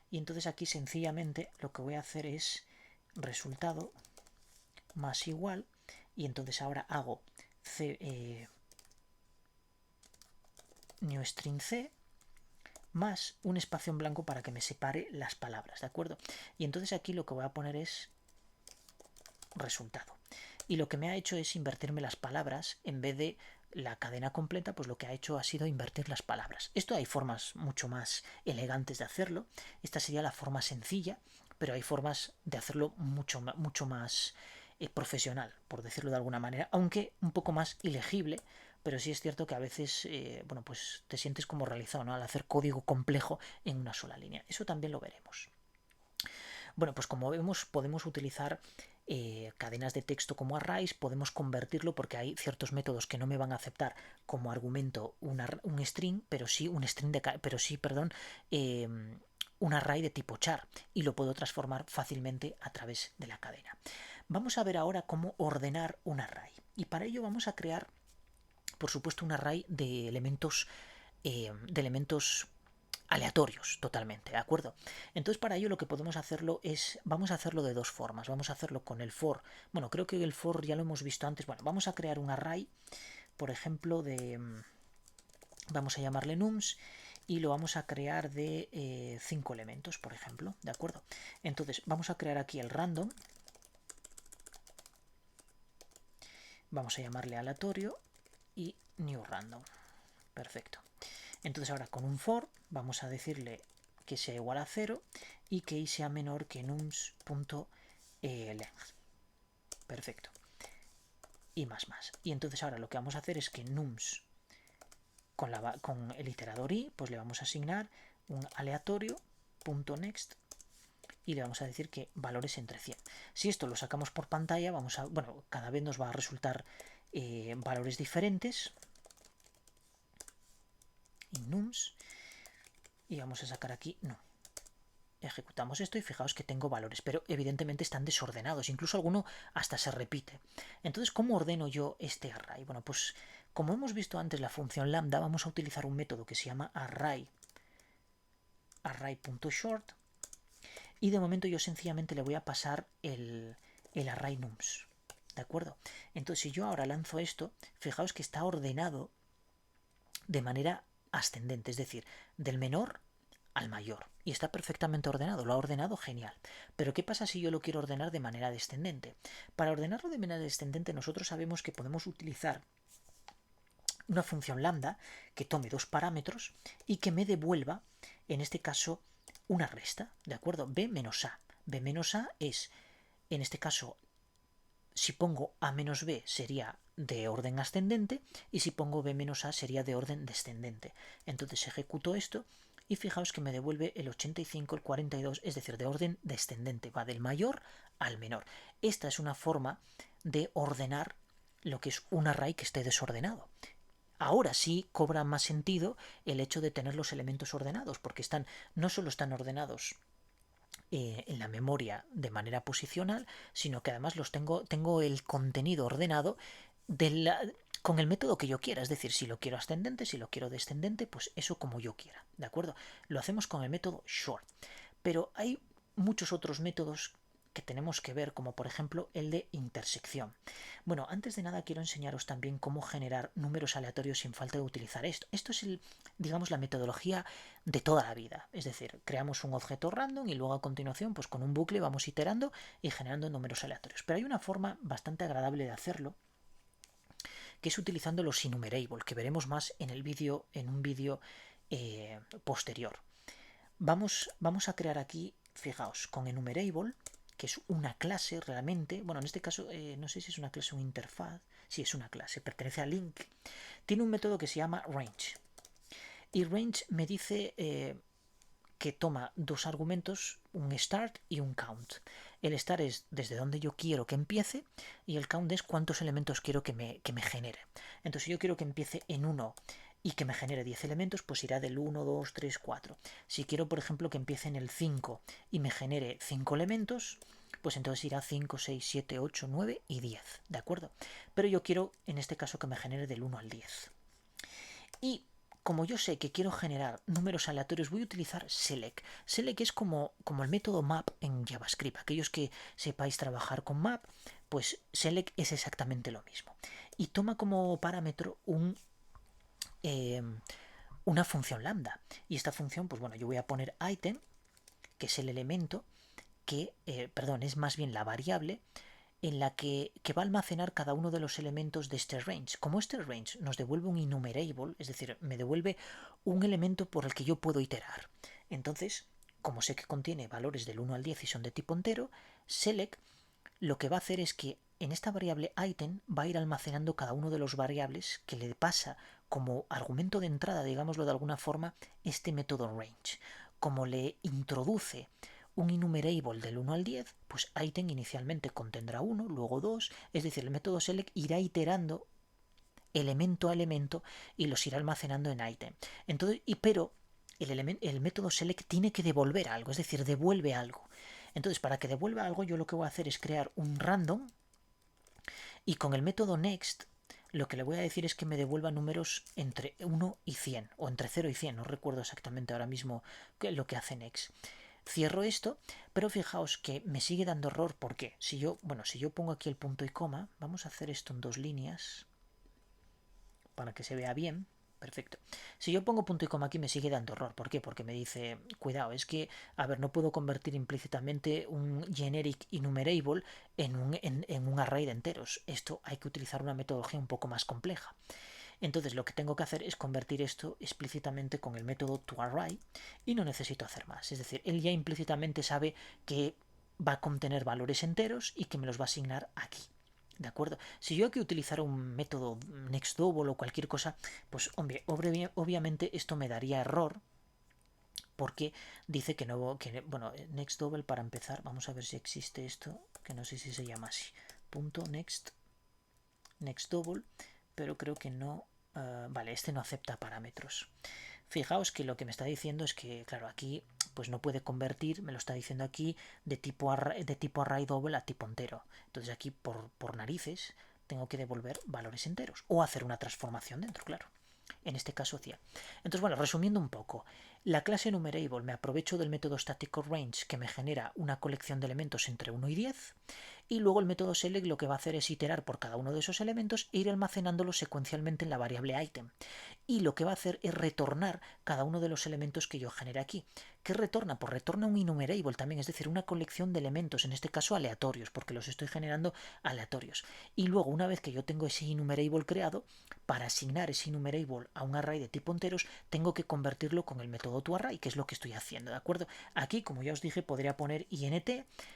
y entonces aquí sencillamente lo que voy a hacer es resultado más igual, y entonces ahora hago C, new string C más un espacio en blanco para que me separe las palabras, ¿de acuerdo? Y entonces aquí lo que voy a poner es resultado. Y lo que me ha hecho es invertirme las palabras en vez de la cadena completa, pues lo que ha hecho ha sido invertir las palabras. Esto hay formas mucho más elegantes de hacerlo. Esta sería la forma sencilla, pero hay formas de hacerlo mucho más profesional, por decirlo de alguna manera, aunque un poco más ilegible, pero sí es cierto que a veces, bueno, pues te sientes como realizado, ¿no? Al hacer código complejo en una sola línea. Eso también lo veremos. Bueno, pues como vemos, podemos utilizar cadenas de texto como arrays, podemos convertirlo porque hay ciertos métodos que no me van a aceptar como argumento un string, pero sí un string de, pero sí, perdón, un array de tipo char, y lo puedo transformar fácilmente a través de la cadena. Vamos a ver ahora cómo ordenar un array, y para ello vamos a crear, por supuesto, un array de elementos aleatorios totalmente, ¿de acuerdo? Entonces para ello lo que podemos hacerlo es, vamos a hacerlo de dos formas, vamos a hacerlo con el for, bueno, creo que el for ya lo hemos visto antes, bueno, vamos a crear un array, por ejemplo, de, vamos a llamarle nums, y lo vamos a crear de 5 elementos, por ejemplo, ¿de acuerdo? Entonces vamos a crear aquí el random, vamos a llamarle aleatorio y new random, perfecto. Entonces ahora con un for vamos a decirle que sea igual a 0 y que y sea menor que nums.length. Perfecto. Y más. Y entonces ahora lo que vamos a hacer es que nums con el iterador i, pues le vamos a asignar un aleatorio.next y le vamos a decir que valores entre 100. Si esto lo sacamos por pantalla, vamos a, bueno, cada vez nos va a resultar valores diferentes. Y nums, y vamos a sacar aquí no. Ejecutamos esto y fijaos que tengo valores, pero evidentemente están desordenados, incluso alguno hasta se repite. Entonces, ¿cómo ordeno yo este array? Bueno, pues como hemos visto antes la función lambda, vamos a utilizar un método que se llama array.short, y de momento yo sencillamente le voy a pasar el array nums, ¿de acuerdo? Entonces, si yo ahora lanzo esto, fijaos que está ordenado de manera ascendente, es decir, del menor al mayor, y está perfectamente ordenado, lo ha ordenado genial. Pero ¿qué pasa si yo lo quiero ordenar de manera descendente? Para ordenarlo de manera descendente nosotros sabemos que podemos utilizar una función lambda que tome dos parámetros y que me devuelva, en este caso, una resta, ¿de acuerdo? B menos A. B menos A es, en este caso, si pongo A menos B sería de orden ascendente, y si pongo B menos A sería de orden descendente. Entonces ejecuto esto y fijaos que me devuelve el 85, el 42, es decir, de orden descendente, va del mayor al menor. Esta es una forma de ordenar lo que es un array que esté desordenado. Ahora sí cobra más sentido el hecho de tener los elementos ordenados, porque no solo están ordenados en la memoria de manera posicional, sino que además tengo el contenido ordenado con el método que yo quiera, es decir, si lo quiero ascendente, si lo quiero descendente, pues eso como yo quiera, ¿de acuerdo? Lo hacemos con el método short, pero hay muchos otros métodos que tenemos que ver, como por ejemplo el de intersección. Bueno, antes de nada quiero enseñaros también cómo generar números aleatorios sin falta de utilizar esto. Esto es digamos, la metodología de toda la vida. Es decir, creamos un objeto random y luego a continuación, pues con un bucle vamos iterando y generando números aleatorios. Pero hay una forma bastante agradable de hacerlo, que es utilizando los enumerable, que veremos más en un vídeo posterior. Vamos a crear aquí, fijaos, con enumerable, que es una clase realmente, bueno, en este caso no sé si es una clase o una interfaz, sí, es una clase, pertenece a link. tiene un método que se llama range. Y range me dice que toma dos argumentos, un start y un count. El start es desde donde yo quiero que empiece y el count es cuántos elementos quiero que me genere. Entonces, si yo quiero que empiece en 1 y que me genere 10 elementos, pues irá del 1, 2, 3, 4. Si quiero, por ejemplo, que empiece en el 5 y me genere 5 elementos, pues entonces irá 5, 6, 7, 8, 9 y 10, ¿de acuerdo? Pero yo quiero, en este caso, que me genere del 1 al 10. Y como yo sé que quiero generar números aleatorios, voy a utilizar select. Select es como el método map en JavaScript. Aquellos que sepáis trabajar con map, pues select es exactamente lo mismo. Y toma como parámetro una función lambda. Y esta función, pues bueno, yo voy a poner item, que es el elemento que, perdón, es más bien la variable en la que va a almacenar cada uno de los elementos de este range. Como este range nos devuelve un enumerable, es decir, me devuelve un elemento por el que yo puedo iterar. Entonces, como sé que contiene valores del 1 al 10 y son de tipo entero, select lo que va a hacer es que en esta variable item va a ir almacenando cada uno de los variables que le pasa como argumento de entrada, digámoslo de alguna forma, este método range. Como le introduce un enumerable del 1 al 10, pues item inicialmente contendrá 1, luego 2, es decir, el método select irá iterando elemento a elemento y los irá almacenando en item. Entonces, pero el método select tiene que devolver algo, es decir, devuelve algo. Entonces, para que devuelva algo, yo lo que voy a hacer es crear un random y con el método next lo que le voy a decir es que me devuelva números entre 1 y 100 o entre 0 y 100, no recuerdo exactamente ahora mismo lo que hace next. Cierro esto, pero fijaos que me sigue dando error. ¿Por qué? Si yo pongo aquí el punto y coma, vamos a hacer esto en 2 líneas para que se vea bien. Perfecto. Si yo pongo punto y coma aquí me sigue dando error. ¿Por qué? Porque me dice, cuidado, es que, a ver, no puedo convertir implícitamente un generic enumerable en un array de enteros. Esto hay que utilizar una metodología un poco más compleja. Entonces lo que tengo que hacer es convertir esto explícitamente con el método toArray y no necesito hacer más. Es decir, él ya implícitamente sabe que va a contener valores enteros y que me los va a asignar aquí. ¿De acuerdo? Si yo hay que utilizar un método nextDouble o cualquier cosa, pues hombre, obviamente esto me daría error porque dice que no, que bueno, nextDouble para empezar, vamos a ver si existe esto, que no sé si se llama así, punto nextDouble, pero creo que no, vale, este no acepta parámetros. Fijaos que lo que me está diciendo es que, claro, aquí pues no puede convertir, me lo está diciendo aquí, de tipo array double a tipo entero. Entonces aquí por narices tengo que devolver valores enteros o hacer una transformación dentro, claro. En este caso 100. Entonces, bueno, resumiendo un poco, la clase enumerable me aprovecho del método static range que me genera una colección de elementos entre 1 y 10 y luego el método select lo que va a hacer es iterar por cada uno de esos elementos e ir almacenándolos secuencialmente en la variable item. Y lo que va a hacer es retornar cada uno de los elementos que yo genere aquí. ¿Qué retorna? Pues retorna un enumerable también, es decir, una colección de elementos, en este caso aleatorios, porque los estoy generando aleatorios. Y luego, una vez que yo tengo ese enumerable creado, para asignar ese enumerable a un array de tipo enteros, tengo que convertirlo con el método toArray, que es lo que estoy haciendo, ¿de acuerdo? Aquí, como ya os dije, podría poner int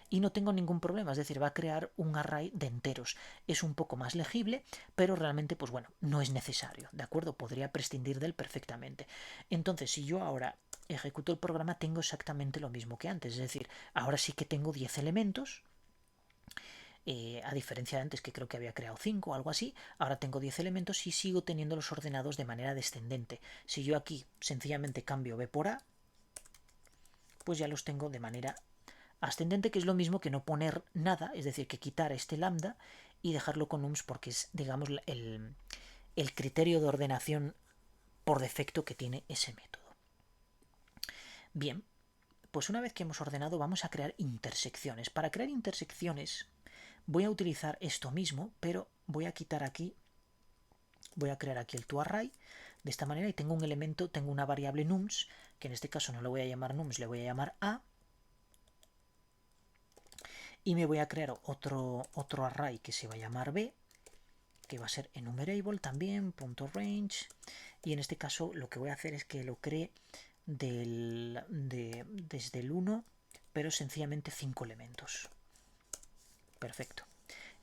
y no tengo ningún problema, es decir, va a crear un array de enteros. Es un poco más legible, pero realmente, pues bueno, no es necesario, ¿de acuerdo? Podría prescindir de él perfectamente. Entonces, si yo ahora ejecuto el programa, tengo exactamente lo mismo que antes, es decir, ahora sí que tengo 10 elementos, a diferencia de antes que creo que había creado 5 o algo así, ahora tengo 10 elementos y sigo teniéndolos ordenados de manera descendente. Si yo aquí sencillamente cambio B por A, pues ya los tengo de manera ascendente, que es lo mismo que no poner nada, es decir, que quitar este lambda y dejarlo con nums porque es, digamos, el criterio de ordenación por defecto que tiene ese método. Bien, pues una vez que hemos ordenado vamos a crear intersecciones. Para crear intersecciones voy a utilizar esto mismo, pero voy a quitar aquí, voy a crear aquí el toArray de esta manera y tengo un elemento, tengo una variable nums, que en este caso no le voy a llamar nums, le voy a llamar a, y me voy a crear otro array que se va a llamar b, que va a ser enumerable también, punto range, y en este caso lo que voy a hacer es que lo cree desde el 1, pero sencillamente 5 elementos. Perfecto.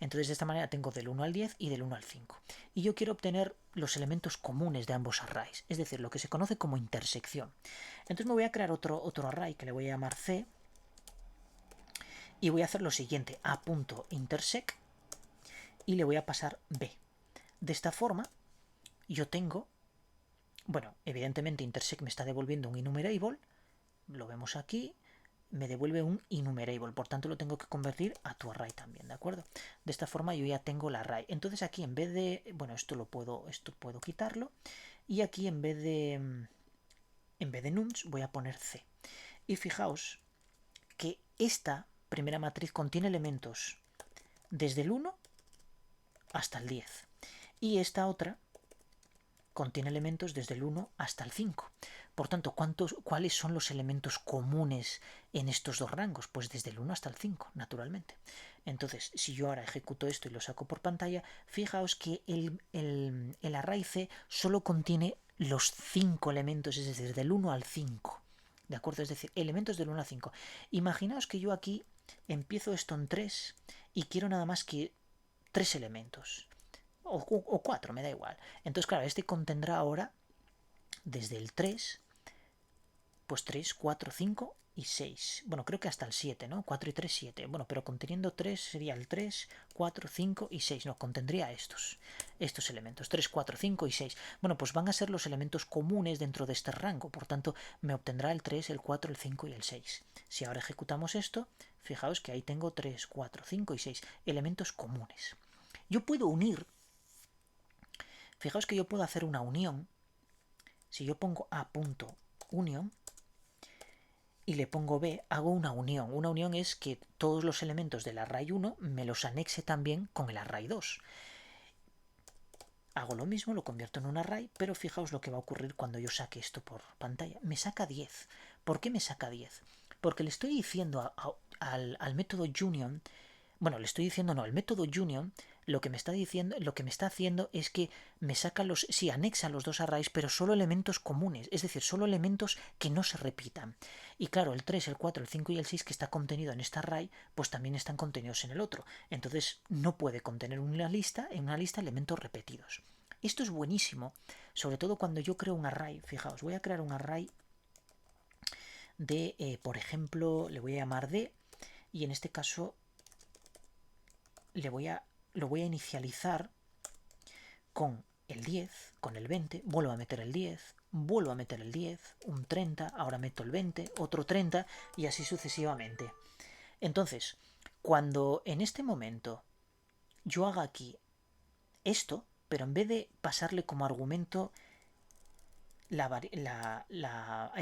Entonces de esta manera tengo del 1 al 10 y del 1 al 5. Y yo quiero obtener los elementos comunes de ambos arrays, es decir, lo que se conoce como intersección. Entonces me voy a crear otro array que le voy a llamar C y voy a hacer lo siguiente, a.intersect y le voy a pasar B. De esta forma yo tengo, bueno, evidentemente intersect me está devolviendo un enumerable, lo vemos aquí, me devuelve un enumerable, por tanto lo tengo que convertir a toArray también, ¿de acuerdo? De esta forma yo ya tengo la array. Entonces aquí en vez de, bueno, esto puedo quitarlo, y aquí en vez de nums voy a poner C. Y fijaos que esta primera matriz contiene elementos desde el 1 hasta el 10. Y esta otra contiene elementos desde el 1 hasta el 5. Por tanto, ¿cuáles son los elementos comunes en estos dos rangos? Pues desde el 1 hasta el 5, naturalmente. Entonces, si yo ahora ejecuto esto y lo saco por pantalla, fijaos que el array C solo contiene los 5 elementos, es decir, del 1 al 5. ¿De acuerdo? Es decir, elementos del 1 al 5. Imaginaos que yo aquí empiezo esto en 3 y quiero nada más que 3 elementos. O 4, me da igual. Entonces, claro, este contendrá ahora desde el 3, pues 3, 4, 5 y 6. Bueno, creo que hasta el 7, ¿no? 4 y 3, 7. Bueno, pero conteniendo 3 sería el 3, 4, 5 y 6. No, contendría estos elementos, 3, 4, 5 y 6. Bueno, pues van a ser los elementos comunes dentro de este rango. Por tanto, me obtendrá el 3, el 4, el 5 y el 6. Si ahora ejecutamos esto, fijaos que ahí tengo 3, 4, 5 y 6 elementos comunes. Yo puedo unir. Fijaos que yo puedo hacer una unión. Si yo pongo a.union y le pongo b, hago una unión. Una unión es que todos los elementos del array 1 me los anexe también con el array 2. Hago lo mismo, lo convierto en un array, pero fijaos lo que va a ocurrir cuando yo saque esto por pantalla. Me saca 10. ¿Por qué me saca 10? Porque le estoy diciendo al método union. Bueno, le estoy diciendo no, el método union lo que me está diciendo, lo que me está haciendo es que me saca anexa los dos arrays, pero solo elementos comunes, es decir, solo elementos que no se repitan. Y claro, el 3, el 4, el 5 y el 6 que está contenido en este array, pues también están contenidos en el otro. Entonces no puede contener en una lista elementos repetidos. Esto es buenísimo, sobre todo cuando yo creo un array. Fijaos, voy a crear un array de, por ejemplo, le voy a llamar D, y en este caso lo voy a inicializar con el 10, con el 20, vuelvo a meter el 10, vuelvo a meter el 10, un 30, ahora meto el 20, otro 30 y así sucesivamente. Entonces, cuando en este momento yo haga aquí esto, pero en vez de pasarle como argumento el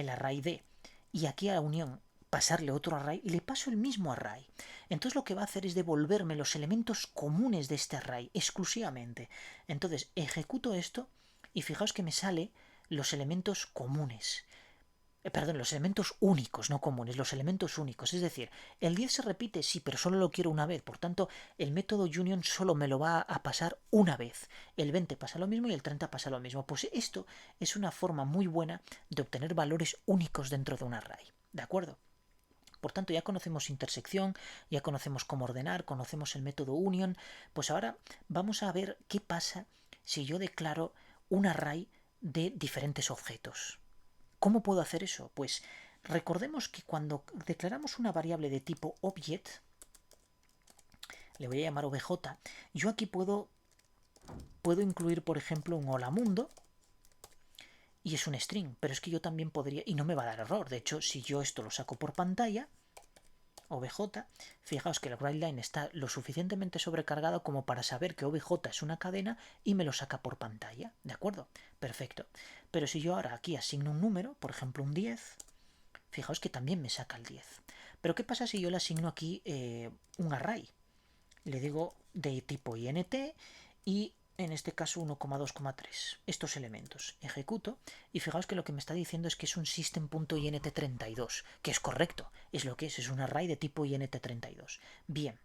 array D y aquí a la unión pasarle otro array, le paso el mismo array. Entonces lo que va a hacer es devolverme los elementos comunes de este array exclusivamente. Entonces ejecuto esto y fijaos que me sale los elementos comunes. Perdón, los elementos únicos, no comunes, los elementos únicos. Es decir, el 10 se repite, sí, pero solo lo quiero una vez. Por tanto, el método union solo me lo va a pasar una vez. El 20 pasa lo mismo y el 30 pasa lo mismo. Pues esto es una forma muy buena de obtener valores únicos dentro de un array. ¿De acuerdo? Por tanto, ya conocemos intersección, ya conocemos cómo ordenar, conocemos el método union. Pues ahora vamos a ver qué pasa si yo declaro un array de diferentes objetos. ¿Cómo puedo hacer eso? Pues recordemos que cuando declaramos una variable de tipo object, le voy a llamar obj, yo aquí puedo incluir, por ejemplo, un hola mundo y es un string, pero es que yo también podría, y no me va a dar error. De hecho, si yo esto lo saco por pantalla, obj, fijaos que el writeLine está lo suficientemente sobrecargado como para saber que obj es una cadena y me lo saca por pantalla, ¿de acuerdo? Perfecto. Pero si yo ahora aquí asigno un número, por ejemplo un 10, fijaos que también me saca el 10. Pero ¿qué pasa si yo le asigno aquí un array? Le digo de tipo int y en este caso 1,2,3. Estos elementos. Ejecuto y fijaos que lo que me está diciendo es que es un system.int32, que es correcto, es lo que es un array de tipo int32. Bien,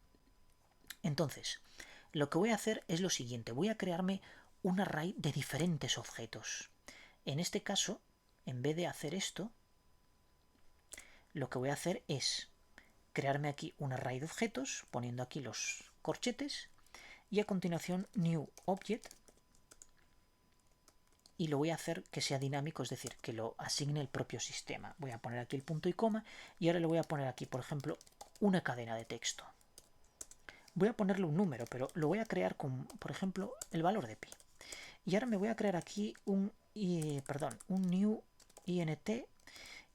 entonces, lo que voy a hacer es lo siguiente, voy a crearme un array de diferentes objetos. En este caso, en vez de hacer esto, lo que voy a hacer es crearme aquí un array de objetos, poniendo aquí los corchetes, y a continuación new object, y lo voy a hacer que sea dinámico, es decir, que lo asigne el propio sistema. Voy a poner aquí el punto y coma y ahora le voy a poner aquí, por ejemplo, una cadena de texto. Voy a ponerle un número, pero lo voy a crear con, por ejemplo, el valor de pi. Y ahora me voy a crear aquí un new int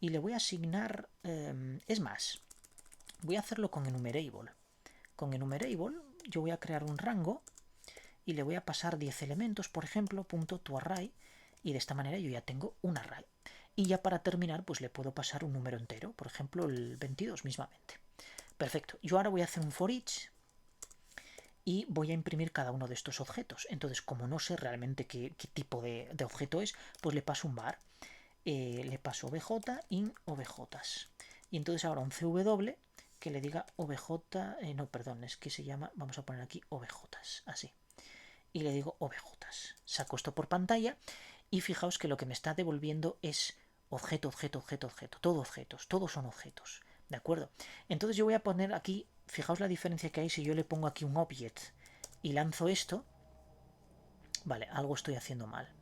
y le voy a asignar, es más, voy a hacerlo con enumerable. Con enumerable yo voy a crear un rango y le voy a pasar 10 elementos, por ejemplo, punto to array, y de esta manera yo ya tengo un array. Y ya para terminar, pues le puedo pasar un número entero, por ejemplo, el 22 mismamente. Perfecto. Yo ahora voy a hacer un for each y voy a imprimir cada uno de estos objetos. Entonces, como no sé realmente qué tipo de objeto es, pues le paso un var. Le paso obj in objetas. Y entonces ahora un cw que le diga obj, no, perdón, es que se llama, vamos a poner aquí objetas, así. Y le digo objetas. Saco esto por pantalla y fijaos que lo que me está devolviendo es objeto, objeto, objeto, objeto. Todo objetos, todos son objetos. ¿De acuerdo? Entonces yo voy a poner aquí, fijaos la diferencia que hay si yo le pongo aquí un object y lanzo esto. Vale, algo estoy haciendo mal.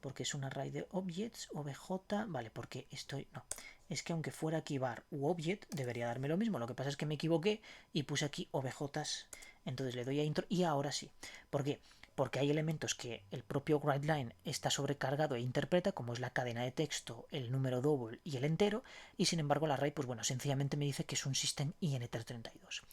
Porque es un array de objects, obj, vale, porque estoy, no, es que aunque fuera aquí var u object, debería darme lo mismo, lo que pasa es que me equivoqué y puse aquí objetas, entonces le doy a intro y ahora sí. ¿Por qué? Porque hay elementos que el propio WriteLine está sobrecargado e interpreta, como es la cadena de texto, el número double y el entero, y sin embargo el array, pues bueno, sencillamente me dice que es un system int32.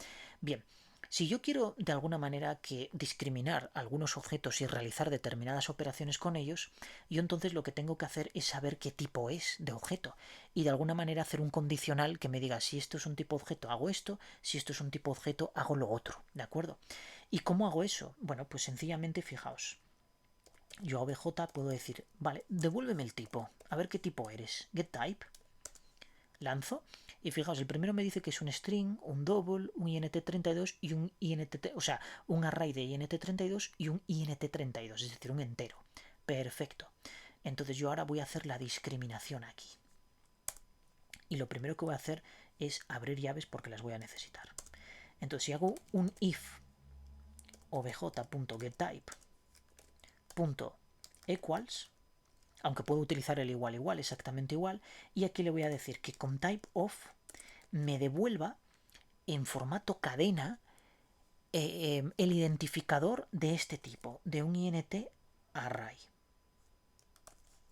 Bien, si yo quiero de alguna manera que discriminar algunos objetos y realizar determinadas operaciones con ellos, yo entonces lo que tengo que hacer es saber qué tipo es de objeto y de alguna manera hacer un condicional que me diga si esto es un tipo objeto hago esto, si esto es un tipo objeto hago lo otro, ¿de acuerdo? ¿Y cómo hago eso? Bueno, pues sencillamente fijaos. Yo a obj puedo decir, vale, devuélveme el tipo, a ver qué tipo eres, getType, lanzo y fijaos, el primero me dice que es un string, un double, un int32 y un int, o sea, un array de int32 y un int32, es decir, un entero. Perfecto. Entonces yo ahora voy a hacer la discriminación aquí. Y lo primero que voy a hacer es abrir llaves porque las voy a necesitar. Entonces si hago un if obj.getType.equals, aunque puedo utilizar el igual igual, exactamente igual, y aquí le voy a decir que con typeOf me devuelva en formato cadena el identificador de este tipo, de un int array.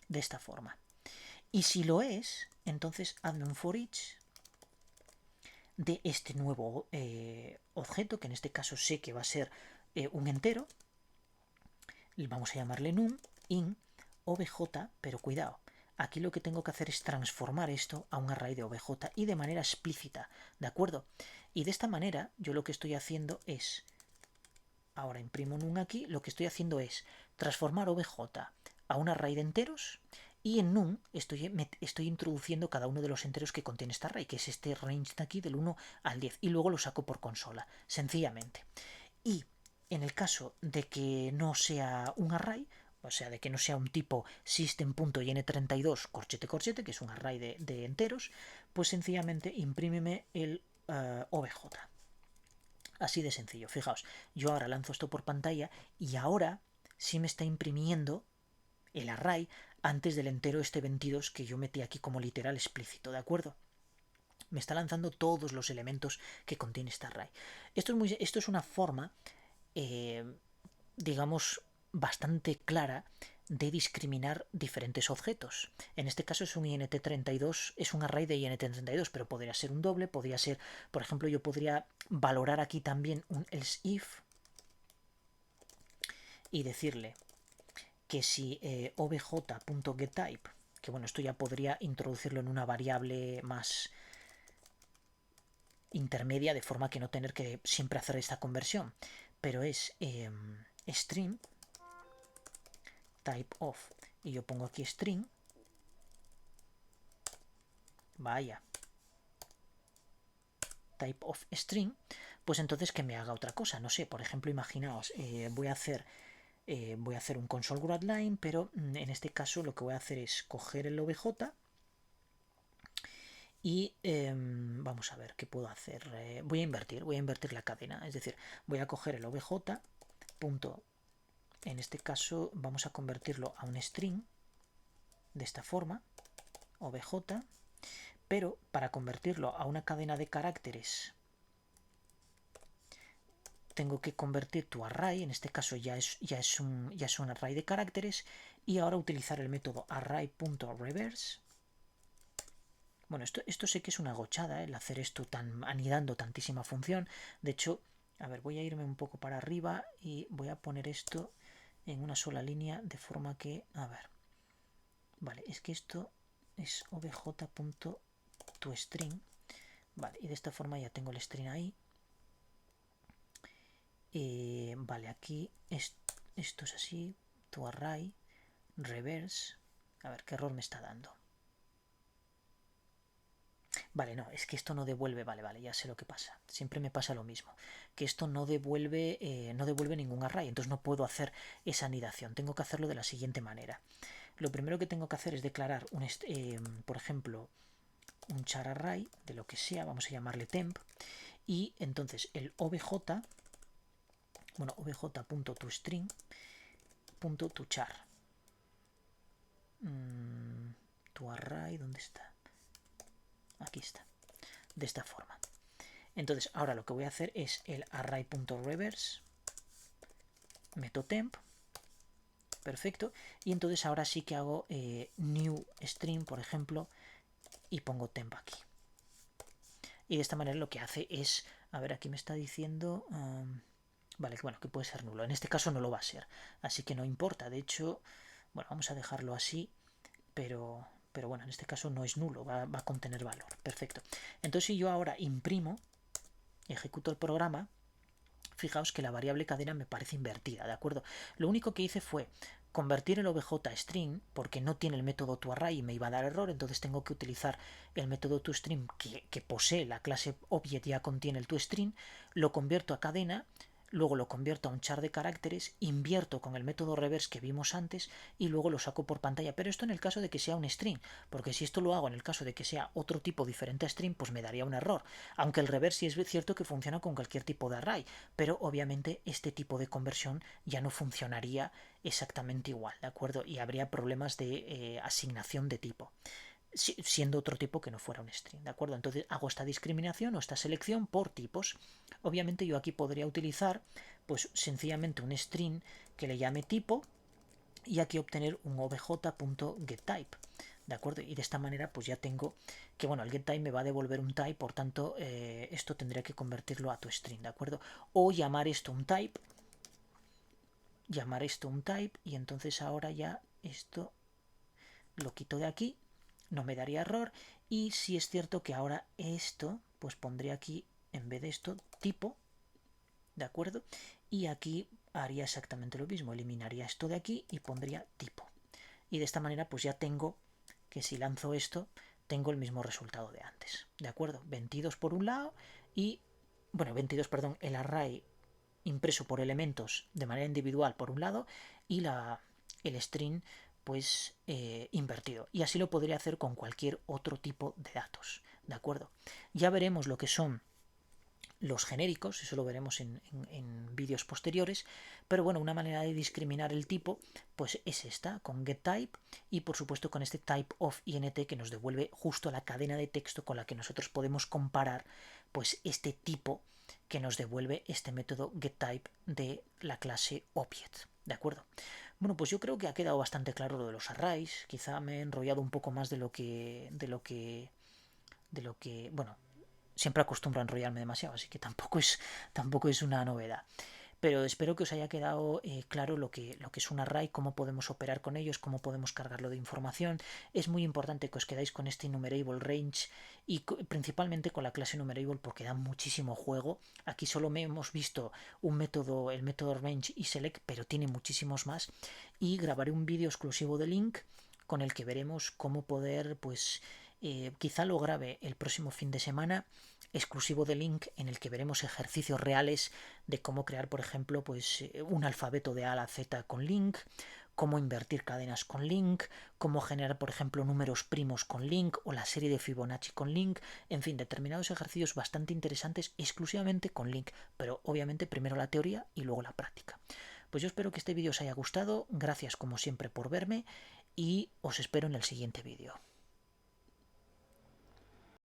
De esta forma. Y si lo es, entonces hazme un for each de este nuevo objeto, que en este caso sé que va a ser un entero. Y vamos a llamarle num in obj, pero cuidado. Aquí lo que tengo que hacer es transformar esto a un array de obj y de manera explícita, ¿de acuerdo? Y de esta manera yo lo que estoy haciendo es, ahora imprimo num aquí, lo que estoy haciendo es transformar obj a un array de enteros y en num estoy introduciendo cada uno de los enteros que contiene esta array, que es este range de aquí del 1 al 10 y luego lo saco por consola, sencillamente. Y en el caso de que no sea un array, o sea, de que no sea un tipo system.in32 corchete corchete, que es un array de enteros, pues sencillamente imprímeme el obj. Así de sencillo. Fijaos, yo ahora lanzo esto por pantalla y ahora sí me está imprimiendo el array antes del entero este 22 que yo metí aquí como literal explícito, ¿de acuerdo? Me está lanzando todos los elementos que contiene este array. Esto es una forma, digamos, bastante clara de discriminar diferentes objetos. En este caso es un int32, es un array de int32, pero podría ser un doble, podría ser, por ejemplo, yo podría valorar aquí también un else if y decirle que si obj.getType, que bueno, esto ya podría introducirlo en una variable más intermedia de forma que no tener que siempre hacer esta conversión, pero es string type of y yo pongo aquí string, vaya, type of string, pues entonces que me haga otra cosa, no sé, por ejemplo, imaginaos, voy a hacer un console.writeLine, pero en este caso lo que voy a hacer es coger el obj Y vamos a ver qué puedo hacer. Voy a invertir la cadena. Es decir, voy a coger el obj. Punto, en este caso vamos a convertirlo a un string de esta forma, obj, pero para convertirlo a una cadena de caracteres tengo que convertir tu array, en este caso ya es un array de caracteres, y ahora utilizar el método array.reverse. Bueno, esto sé que es una gochada, el hacer esto anidando tantísima función. De hecho, a ver, voy a irme un poco para arriba y voy a poner esto en una sola línea de forma que, a ver, vale, es que esto es obj.toString, vale, y de esta forma ya tengo el string ahí. Vale, aquí esto es así, toArray, reverse, a ver qué error me está dando. Vale, no, es que esto no devuelve, vale, ya sé lo que pasa. Siempre me pasa lo mismo, que esto no devuelve ningún array, entonces no puedo hacer esa anidación. Tengo que hacerlo de la siguiente manera. Lo primero que tengo que hacer es declarar, por ejemplo, un char array de lo que sea, vamos a llamarle temp, y entonces el obj, bueno, obj.toString.toChar. ToArray, ¿dónde está? Aquí está, de esta forma. Entonces ahora lo que voy a hacer es el array.reverse, meto temp, perfecto, y entonces ahora sí que hago new string, por ejemplo, y pongo temp aquí. Y de esta manera lo que hace es, a ver, aquí me está diciendo, vale, bueno, que puede ser nulo. En este caso no lo va a ser, así que no importa. De hecho, bueno, vamos a dejarlo así, pero bueno, en este caso no es nulo, va a contener valor. Perfecto. Entonces si yo ahora imprimo, ejecuto el programa, fijaos que la variable cadena me parece invertida, ¿de acuerdo? Lo único que hice fue convertir el obj a string porque no tiene el método toArray y me iba a dar error, entonces tengo que utilizar el método toString que posee la clase object, ya contiene el toString, lo convierto a cadena, luego lo convierto a un char de caracteres, invierto con el método reverse que vimos antes y luego lo saco por pantalla. Pero esto en el caso de que sea un string, porque si esto lo hago en el caso de que sea otro tipo diferente a string, pues me daría un error. Aunque el reverse sí es cierto que funciona con cualquier tipo de array, pero obviamente este tipo de conversión ya no funcionaría exactamente igual, ¿de acuerdo? Y habría problemas de asignación de tipo, siendo otro tipo que no fuera un string, ¿de acuerdo? Entonces hago esta discriminación o esta selección por tipos. Obviamente yo aquí podría utilizar pues sencillamente un string que le llame tipo y aquí obtener un obj.getType, ¿de acuerdo? Y de esta manera pues ya tengo que, bueno, el getType me va a devolver un type, por tanto esto tendría que convertirlo a toString, ¿de acuerdo? O llamar esto un type, y entonces ahora ya esto lo quito de aquí, no me daría error. Y si es cierto que ahora esto, pues pondré aquí, en vez de esto, tipo, ¿de acuerdo? Y aquí haría exactamente lo mismo, eliminaría esto de aquí y pondría tipo. Y de esta manera pues ya tengo que si lanzo esto, tengo el mismo resultado de antes, ¿de acuerdo? 22 por un lado y, bueno, 22, perdón, el array impreso por elementos de manera individual por un lado y el string pues invertido, y así lo podría hacer con cualquier otro tipo de datos, ¿de acuerdo? Ya veremos lo que son los genéricos, eso lo veremos en vídeos posteriores, pero bueno, una manera de discriminar el tipo pues es esta, con getType y por supuesto con este typeOfInt que nos devuelve justo la cadena de texto con la que nosotros podemos comparar pues este tipo que nos devuelve este método getType de la clase object, ¿de acuerdo? Bueno, pues yo creo que ha quedado bastante claro lo de los arrays, quizá me he enrollado un poco más bueno, siempre acostumbro a enrollarme demasiado, así que tampoco es una novedad. Pero espero que os haya quedado claro lo que es un array, cómo podemos operar con ellos, cómo podemos cargarlo de información. Es muy importante que os quedáis con este enumerable range y principalmente con la clase enumerable porque da muchísimo juego. Aquí solo hemos visto el método range y select, pero tiene muchísimos más. Y grabaré un vídeo exclusivo de link con el que veremos cómo poder, pues, quizá lo grabe el próximo fin de semana, exclusivo de link, en el que veremos ejercicios reales de cómo crear, por ejemplo, pues un alfabeto de A a la Z con link, cómo invertir cadenas con link, cómo generar, por ejemplo, números primos con link o la serie de Fibonacci con link, en fin, determinados ejercicios bastante interesantes exclusivamente con link, pero obviamente primero la teoría y luego la práctica. Pues yo espero que este vídeo os haya gustado, gracias como siempre por verme y os espero en el siguiente vídeo.